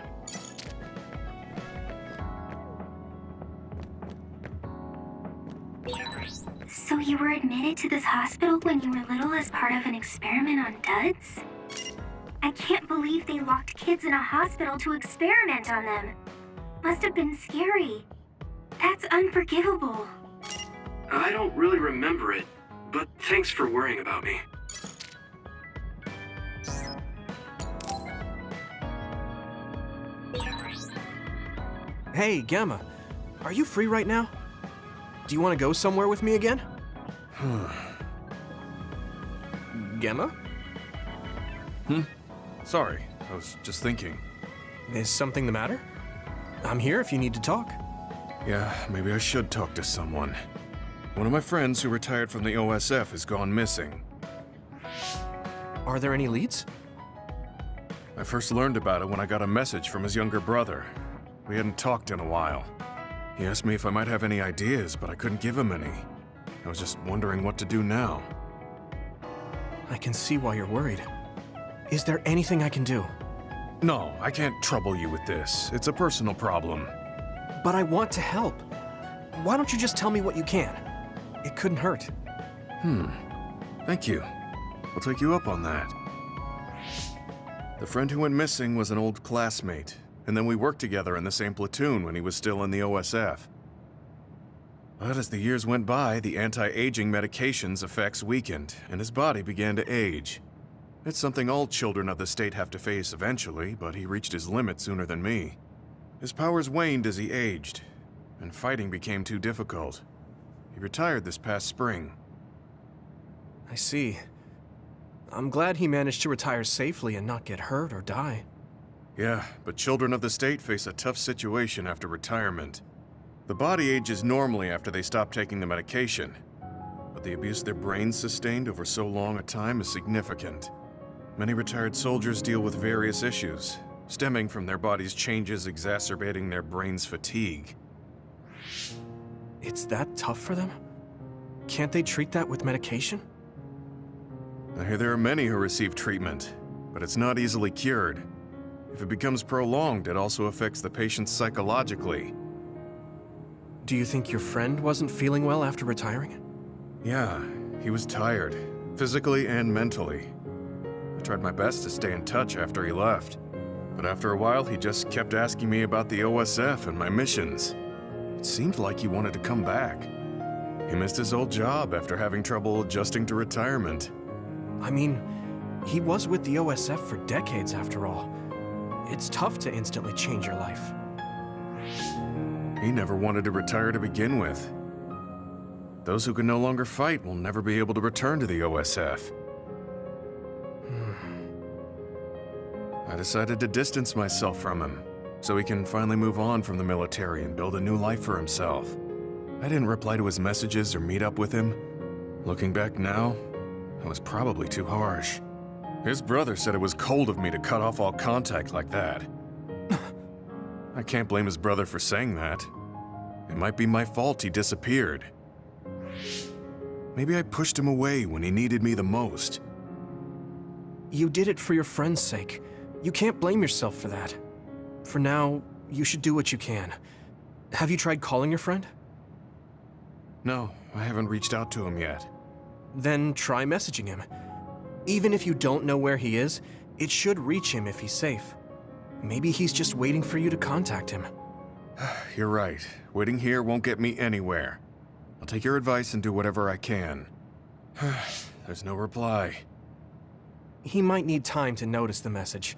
So you were admitted to this hospital when you were little as part of an experiment on duds? I can't believe they locked kids in a hospital to experiment on them. Must have been scary. That's unforgivable. I don't really remember it, but thanks for worrying about me. Hey, Gamma. Are you free right now? Do you want to go somewhere with me again? Gamma? Sorry, I was just thinking. Is something the matter? I'm here if you need to talk. Yeah, maybe I should talk to someone. One of my friends who retired from the OSF has gone missing. Are there any leads? I first learned about it when I got a message from his younger brother. We hadn't talked in a while. He asked me if I might have any ideas, but I couldn't give him any. I was just wondering what to do now. I can see why you're worried. Is there anything I can do? No, I can't trouble you with this. It's a personal problem. But I want to help. Why don't you just tell me what you can? It couldn't hurt. Thank you. I'll take you up on that. The friend who went missing was an old classmate, and then we worked together in the same platoon when he was still in the OSF. But as the years went by, the anti-aging medication's effects weakened, and his body began to age. It's something all children of the state have to face eventually, but he reached his limit sooner than me. His powers waned as he aged, and fighting became too difficult. He retired this past spring. I see. I'm glad he managed to retire safely and not get hurt or die. Yeah, but children of the state face a tough situation after retirement. The body ages normally after they stop taking the medication, but the abuse their brains sustained over so long a time is significant. Many retired soldiers deal with various issues, stemming from their body's changes exacerbating their brain's fatigue. It's that tough for them? Can't they treat that with medication? I hear there are many who receive treatment, but it's not easily cured. If it becomes prolonged, it also affects the patient psychologically. Do you think your friend wasn't feeling well after retiring? Yeah, he was tired, physically and mentally. I tried my best to stay in touch after he left, but after a while he just kept asking me about the OSF and my missions. It seemed like he wanted to come back. He missed his old job after having trouble adjusting to retirement. I mean, he was with the OSF for decades after all. It's tough to instantly change your life. He never wanted to retire to begin with. Those who can no longer fight will never be able to return to the OSF. I decided to distance myself from him, so he can finally move on from the military and build a new life for himself. I didn't reply to his messages or meet up with him. Looking back now, I was probably too harsh. His brother said it was cold of me to cut off all contact like that. I can't blame his brother for saying that. It might be my fault he disappeared. Maybe I pushed him away when he needed me the most. You did it for your friend's sake. You can't blame yourself for that. For now, you should do what you can. Have you tried calling your friend? No, I haven't reached out to him yet. Then try messaging him. Even if you don't know where he is, it should reach him if he's safe. Maybe he's just waiting for you to contact him. You're right. Waiting here won't get me anywhere. I'll take your advice and do whatever I can. There's no reply. He might need time to notice the message.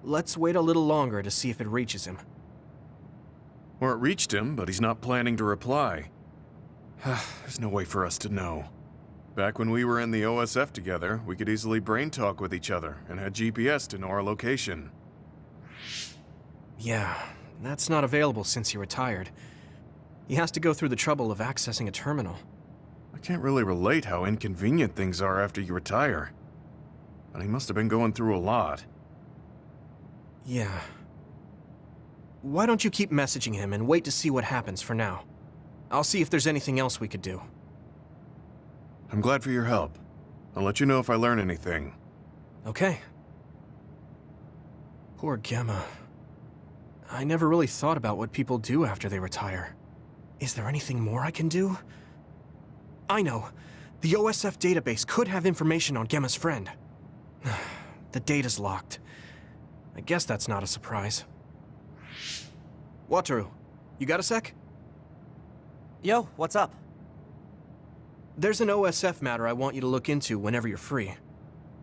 Let's wait a little longer to see if it reaches him. Or it reached him, but he's not planning to reply. There's no way for us to know. Back when we were in the OSF together, we could easily brain talk with each other and had GPS to know our location. Yeah, that's not available since he retired. He has to go through the trouble of accessing a terminal. I can't really relate how inconvenient things are after you retire. But he must have been going through a lot. Yeah. Why don't you keep messaging him and wait to see what happens for now? I'll see if there's anything else we could do. I'm glad for your help. I'll let you know if I learn anything. Okay. Poor Gemma. I never really thought about what people do after they retire. Is there anything more I can do? I know. The OSF database could have information on Gemma's friend. The data's locked. I guess that's not a surprise. Wataru, you got a sec? Yo, what's up? There's an OSF matter I want you to look into whenever you're free.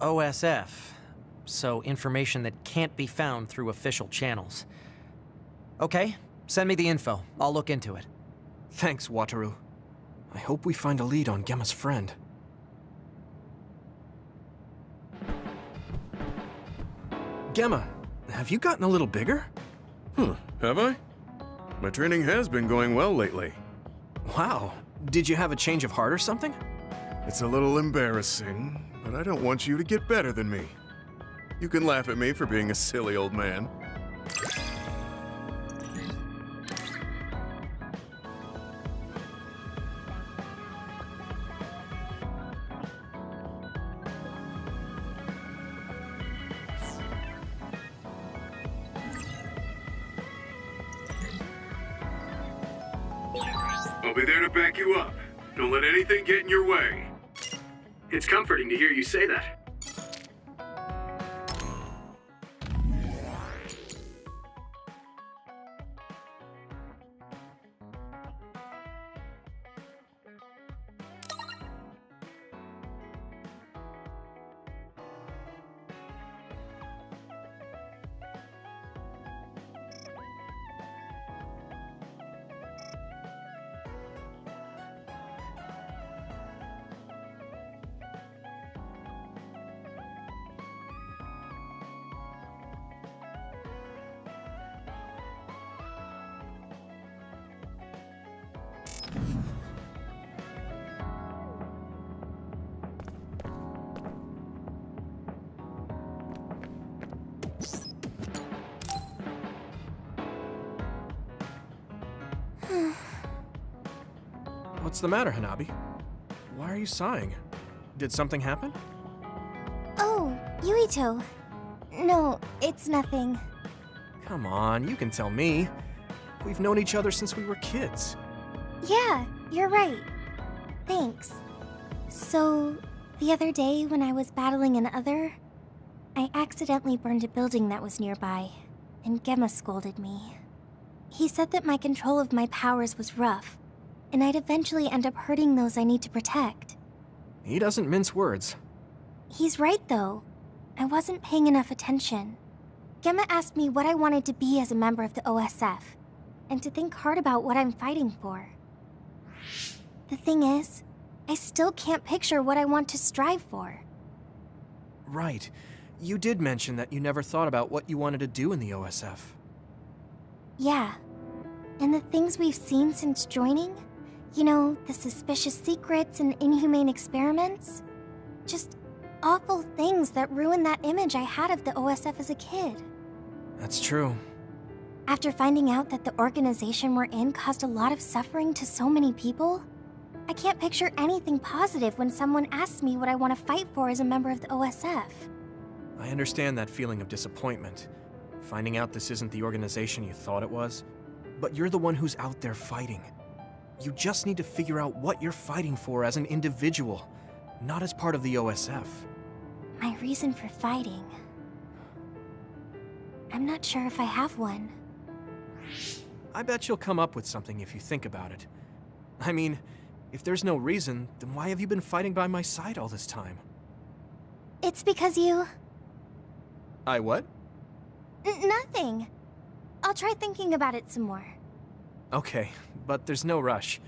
OSF. So information that can't be found through official channels. Okay, send me the info. I'll look into it. Thanks, Wataru. I hope we find a lead on Gemma's friend. Gemma, have you gotten a little bigger? Have I? My training has been going well lately. Wow. Did you have a change of heart or something? It's a little embarrassing, but I don't want you to get better than me. You can laugh at me for being a silly old man. I'll be there to back you up. Don't let anything get in your way. It's comforting to hear you say that. What's the matter, Hanabi? Why are you sighing? Did something happen? Oh, Yuito. No, it's nothing. Come on, you can tell me. We've known each other since we were kids. Yeah, you're right. Thanks. So, the other day when I was battling an other, I accidentally burned a building that was nearby, and Gemma scolded me. He said that my control of my powers was rough, and I'd eventually end up hurting those I need to protect. He doesn't mince words. He's right, though. I wasn't paying enough attention. Gemma asked me what I wanted to be as a member of the OSF, and to think hard about what I'm fighting for. The thing is, I still can't picture what I want to strive for. Right. You did mention that you never thought about what you wanted to do in the OSF. Yeah. And the things we've seen since joining? You know, the suspicious secrets and inhumane experiments? Just awful things that ruined that image I had of the OSF as a kid. That's true. After finding out that the organization we're in caused a lot of suffering to so many people, I can't picture anything positive when someone asks me what I want to fight for as a member of the OSF. I understand that feeling of disappointment. Finding out this isn't the organization you thought it was. But you're the one who's out there fighting. You just need to figure out what you're fighting for as an individual, not as part of the OSF. My reason for fighting... I'm not sure if I have one. I bet you'll come up with something if you think about it. I mean, if there's no reason, then why have you been fighting by my side all this time? It's because you... I what? Nothing. I'll try thinking about it some more. Okay, but there's no rush.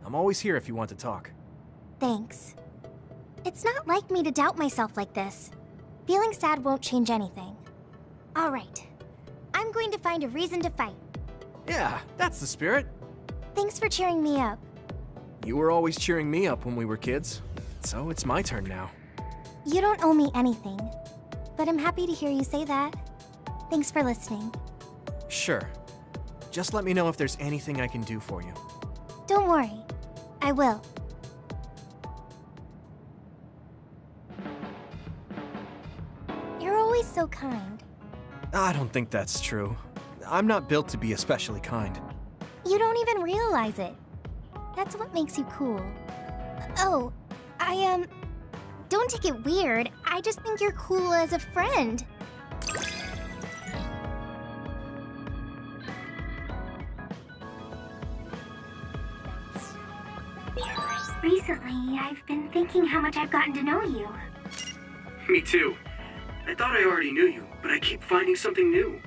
I'm always here if you want to talk. Thanks. It's not like me to doubt myself like this. Feeling sad won't change anything. All right. I'm going to find a reason to fight. Yeah, that's the spirit. Thanks for cheering me up. You were always cheering me up when we were kids, so it's my turn now. You don't owe me anything, but I'm happy to hear you say that. Thanks for listening. Sure. Just let me know if there's anything I can do for you. Don't worry. I will. You're always so kind. I don't think that's true. I'm not built to be especially kind. You don't even realize it. That's what makes you cool. Oh, don't take it weird. I just think you're cool as a friend. Recently, I've been thinking how much I've gotten to know you. Me too. I thought I already knew you, but I keep finding something new.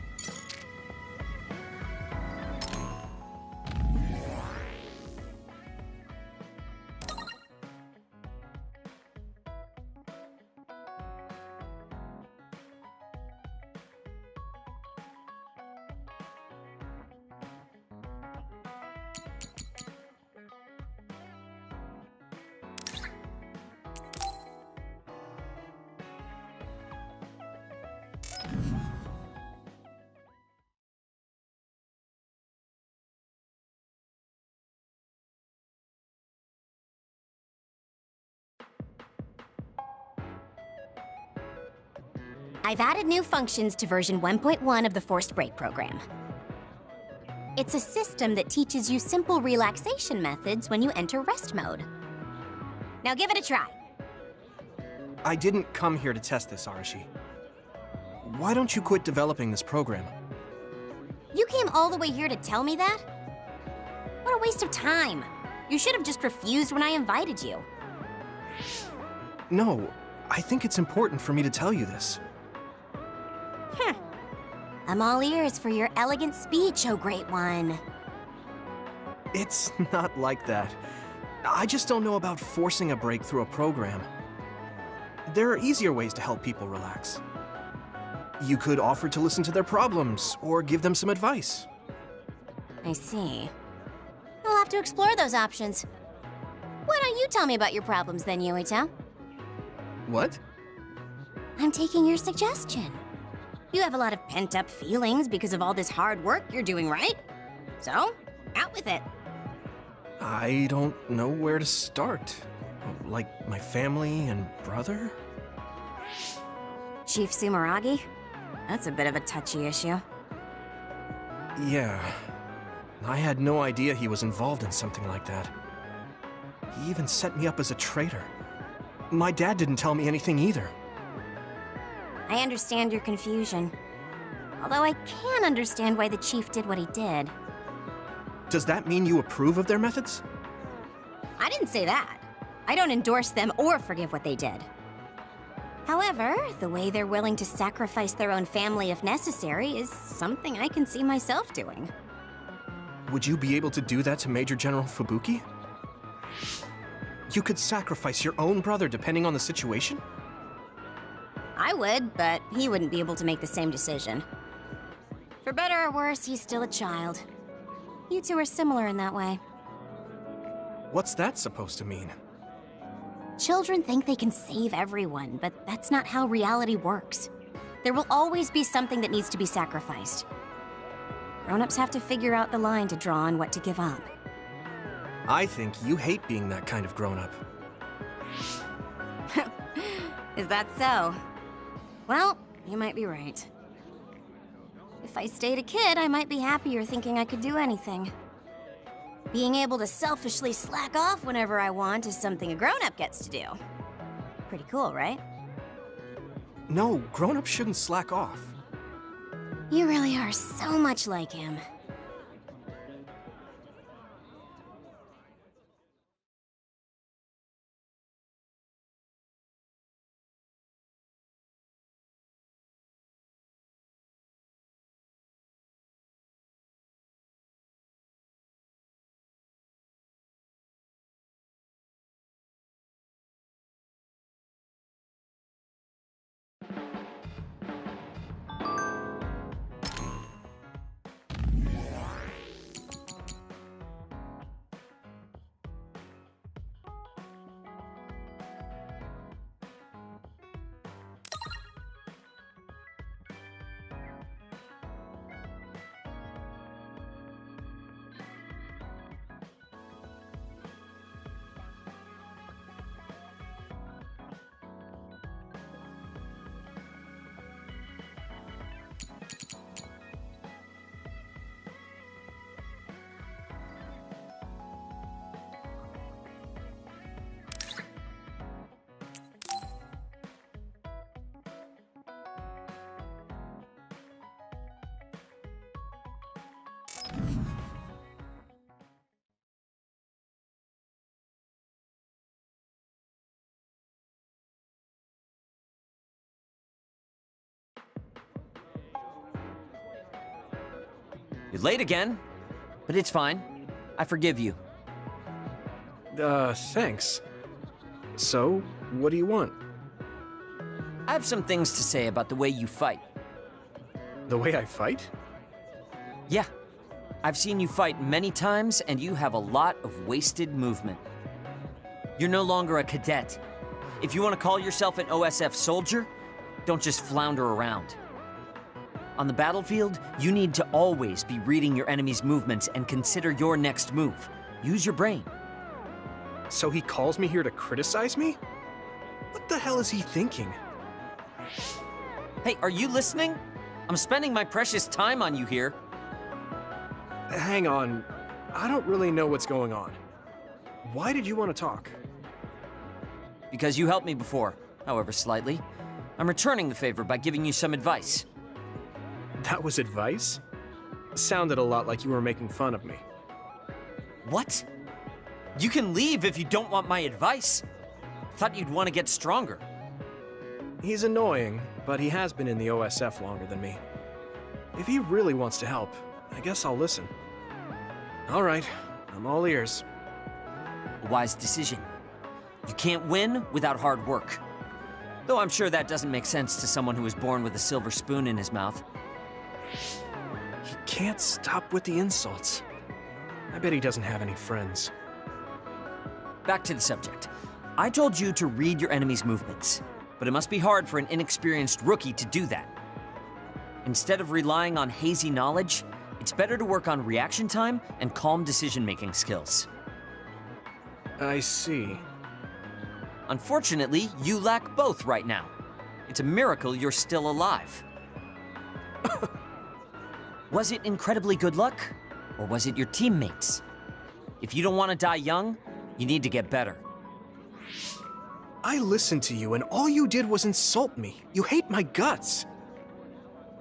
I've added new functions to version 1.1 of the Forced Break program. It's a system that teaches you simple relaxation methods when you enter rest mode. Now give it a try. I didn't come here to test this, Arashi. Why don't you quit developing this program? You came all the way here to tell me that? What a waste of time. You should have just refused when I invited you. No, I think it's important for me to tell you this. I'm all ears for your elegant speech, oh great one. It's not like that. I just don't know about forcing a break through a program. There are easier ways to help people relax. You could offer to listen to their problems, or give them some advice. I see. I'll have to explore those options. Why don't you tell me about your problems then, Yuito? What? I'm taking your suggestion. You have a lot of pent-up feelings because of all this hard work you're doing, right? So, out with it. I don't know where to start. Like my family and brother? Chief Sumeragi? That's a bit of a touchy issue. Yeah. I had no idea he was involved in something like that. He even set me up as a traitor. My dad didn't tell me anything either. I understand your confusion. Although I can understand why the chief did what he did. Does that mean you approve of their methods? I didn't say that. I don't endorse them or forgive what they did. However, the way they're willing to sacrifice their own family if necessary is something I can see myself doing. Would you be able to do that to Major General Fubuki? You could sacrifice your own brother depending on the situation? I would, but he wouldn't be able to make the same decision. For better or worse, he's still a child. You two are similar in that way. What's that supposed to mean? Children think they can save everyone, but that's not how reality works. There will always be something that needs to be sacrificed. Grown-ups have to figure out the line to draw on what to give up. I think you hate being that kind of grown-up. Is that so? Well, you might be right. If I stayed a kid, I might be happier thinking I could do anything. Being able to selfishly slack off whenever I want is something a grown-up gets to do. Pretty cool, right? No, grown-ups shouldn't slack off. You really are so much like him. You're late again, but it's fine. I forgive you. Thanks. So, what do you want? I have some things to say about the way you fight. The way I fight? Yeah. I've seen you fight many times, and you have a lot of wasted movement. You're no longer a cadet. If you want to call yourself an OSF soldier, don't just flounder around. On the battlefield, you need to always be reading your enemy's movements and consider your next move. Use your brain. So he calls me here to criticize me? What the hell is he thinking? Hey, are you listening? I'm spending my precious time on you here. Hang on. I don't really know what's going on. Why did you want to talk? Because you helped me before, however slightly. I'm returning the favor by giving you some advice. That was advice? Sounded a lot like you were making fun of me. What? You can leave if you don't want my advice. Thought you'd want to get stronger. He's annoying, but he has been in the OSF longer than me. If he really wants to help, I guess I'll listen. All right, I'm all ears. A wise decision. You can't win without hard work. Though I'm sure that doesn't make sense to someone who was born with a silver spoon in his mouth. He can't stop with the insults. I bet he doesn't have any friends. Back to the subject. I told you to read your enemy's movements, but it must be hard for an inexperienced rookie to do that. Instead of relying on hazy knowledge, it's better to work on reaction time and calm decision-making skills. I see. Unfortunately, you lack both right now. It's a miracle you're still alive. Was it incredibly good luck, or was it your teammates? If you don't want to die young, you need to get better. I listened to you, and all you did was insult me. You hate my guts.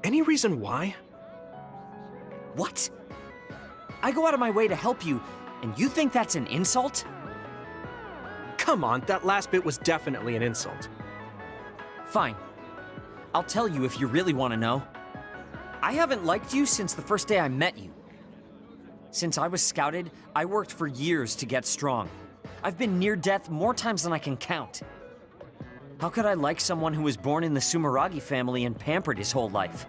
Any reason why? What? I go out of my way to help you, and you think that's an insult? Come on, that last bit was definitely an insult. Fine. I'll tell you if you really want to know. I haven't liked you since the first day I met you. Since I was scouted, I worked for years to get strong. I've been near death more times than I can count. How could I like someone who was born in the Sumeragi family and pampered his whole life?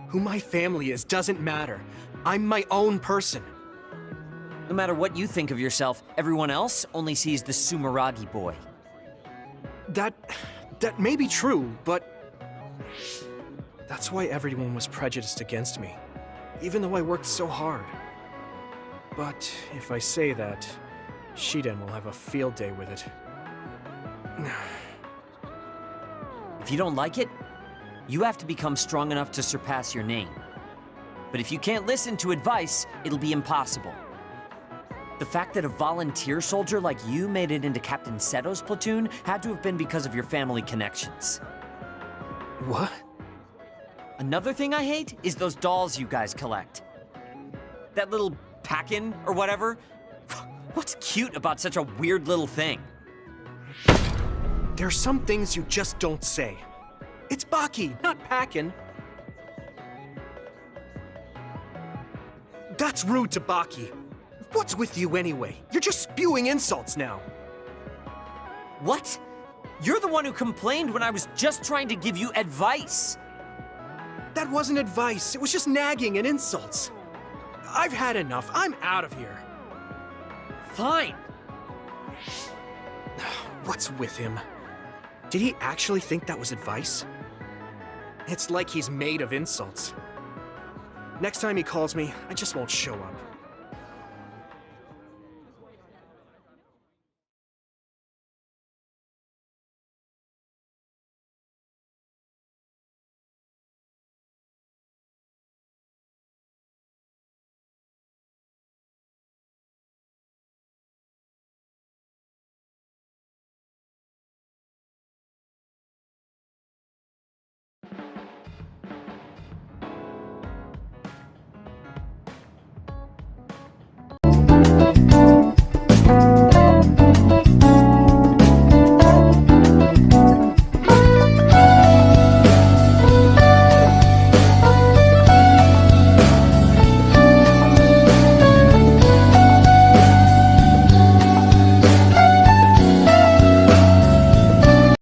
Who my family is doesn't matter. I'm my own person. No matter what you think of yourself, everyone else only sees the Sumeragi boy. That may be true, but that's why everyone was prejudiced against me, even though I worked so hard. But if I say that, Shiden will have a field day with it. If you don't like it, you have to become strong enough to surpass your name. But if you can't listen to advice, it'll be impossible. The fact that a volunteer soldier like you made it into Captain Seto's platoon had to have been because of your family connections. What? Another thing I hate is those dolls you guys collect. That little Pack-in or whatever. What's cute about such a weird little thing? There's some things you just don't say. It's Baki, not Pack-in. That's rude to Baki. What's with you anyway? You're just spewing insults now. What? You're the one who complained when I was just trying to give you advice. That wasn't advice. It was just nagging and insults. I've had enough. I'm out of here. Fine. What's with him? Did he actually think that was advice? It's like he's made of insults. Next time he calls me, I just won't show up.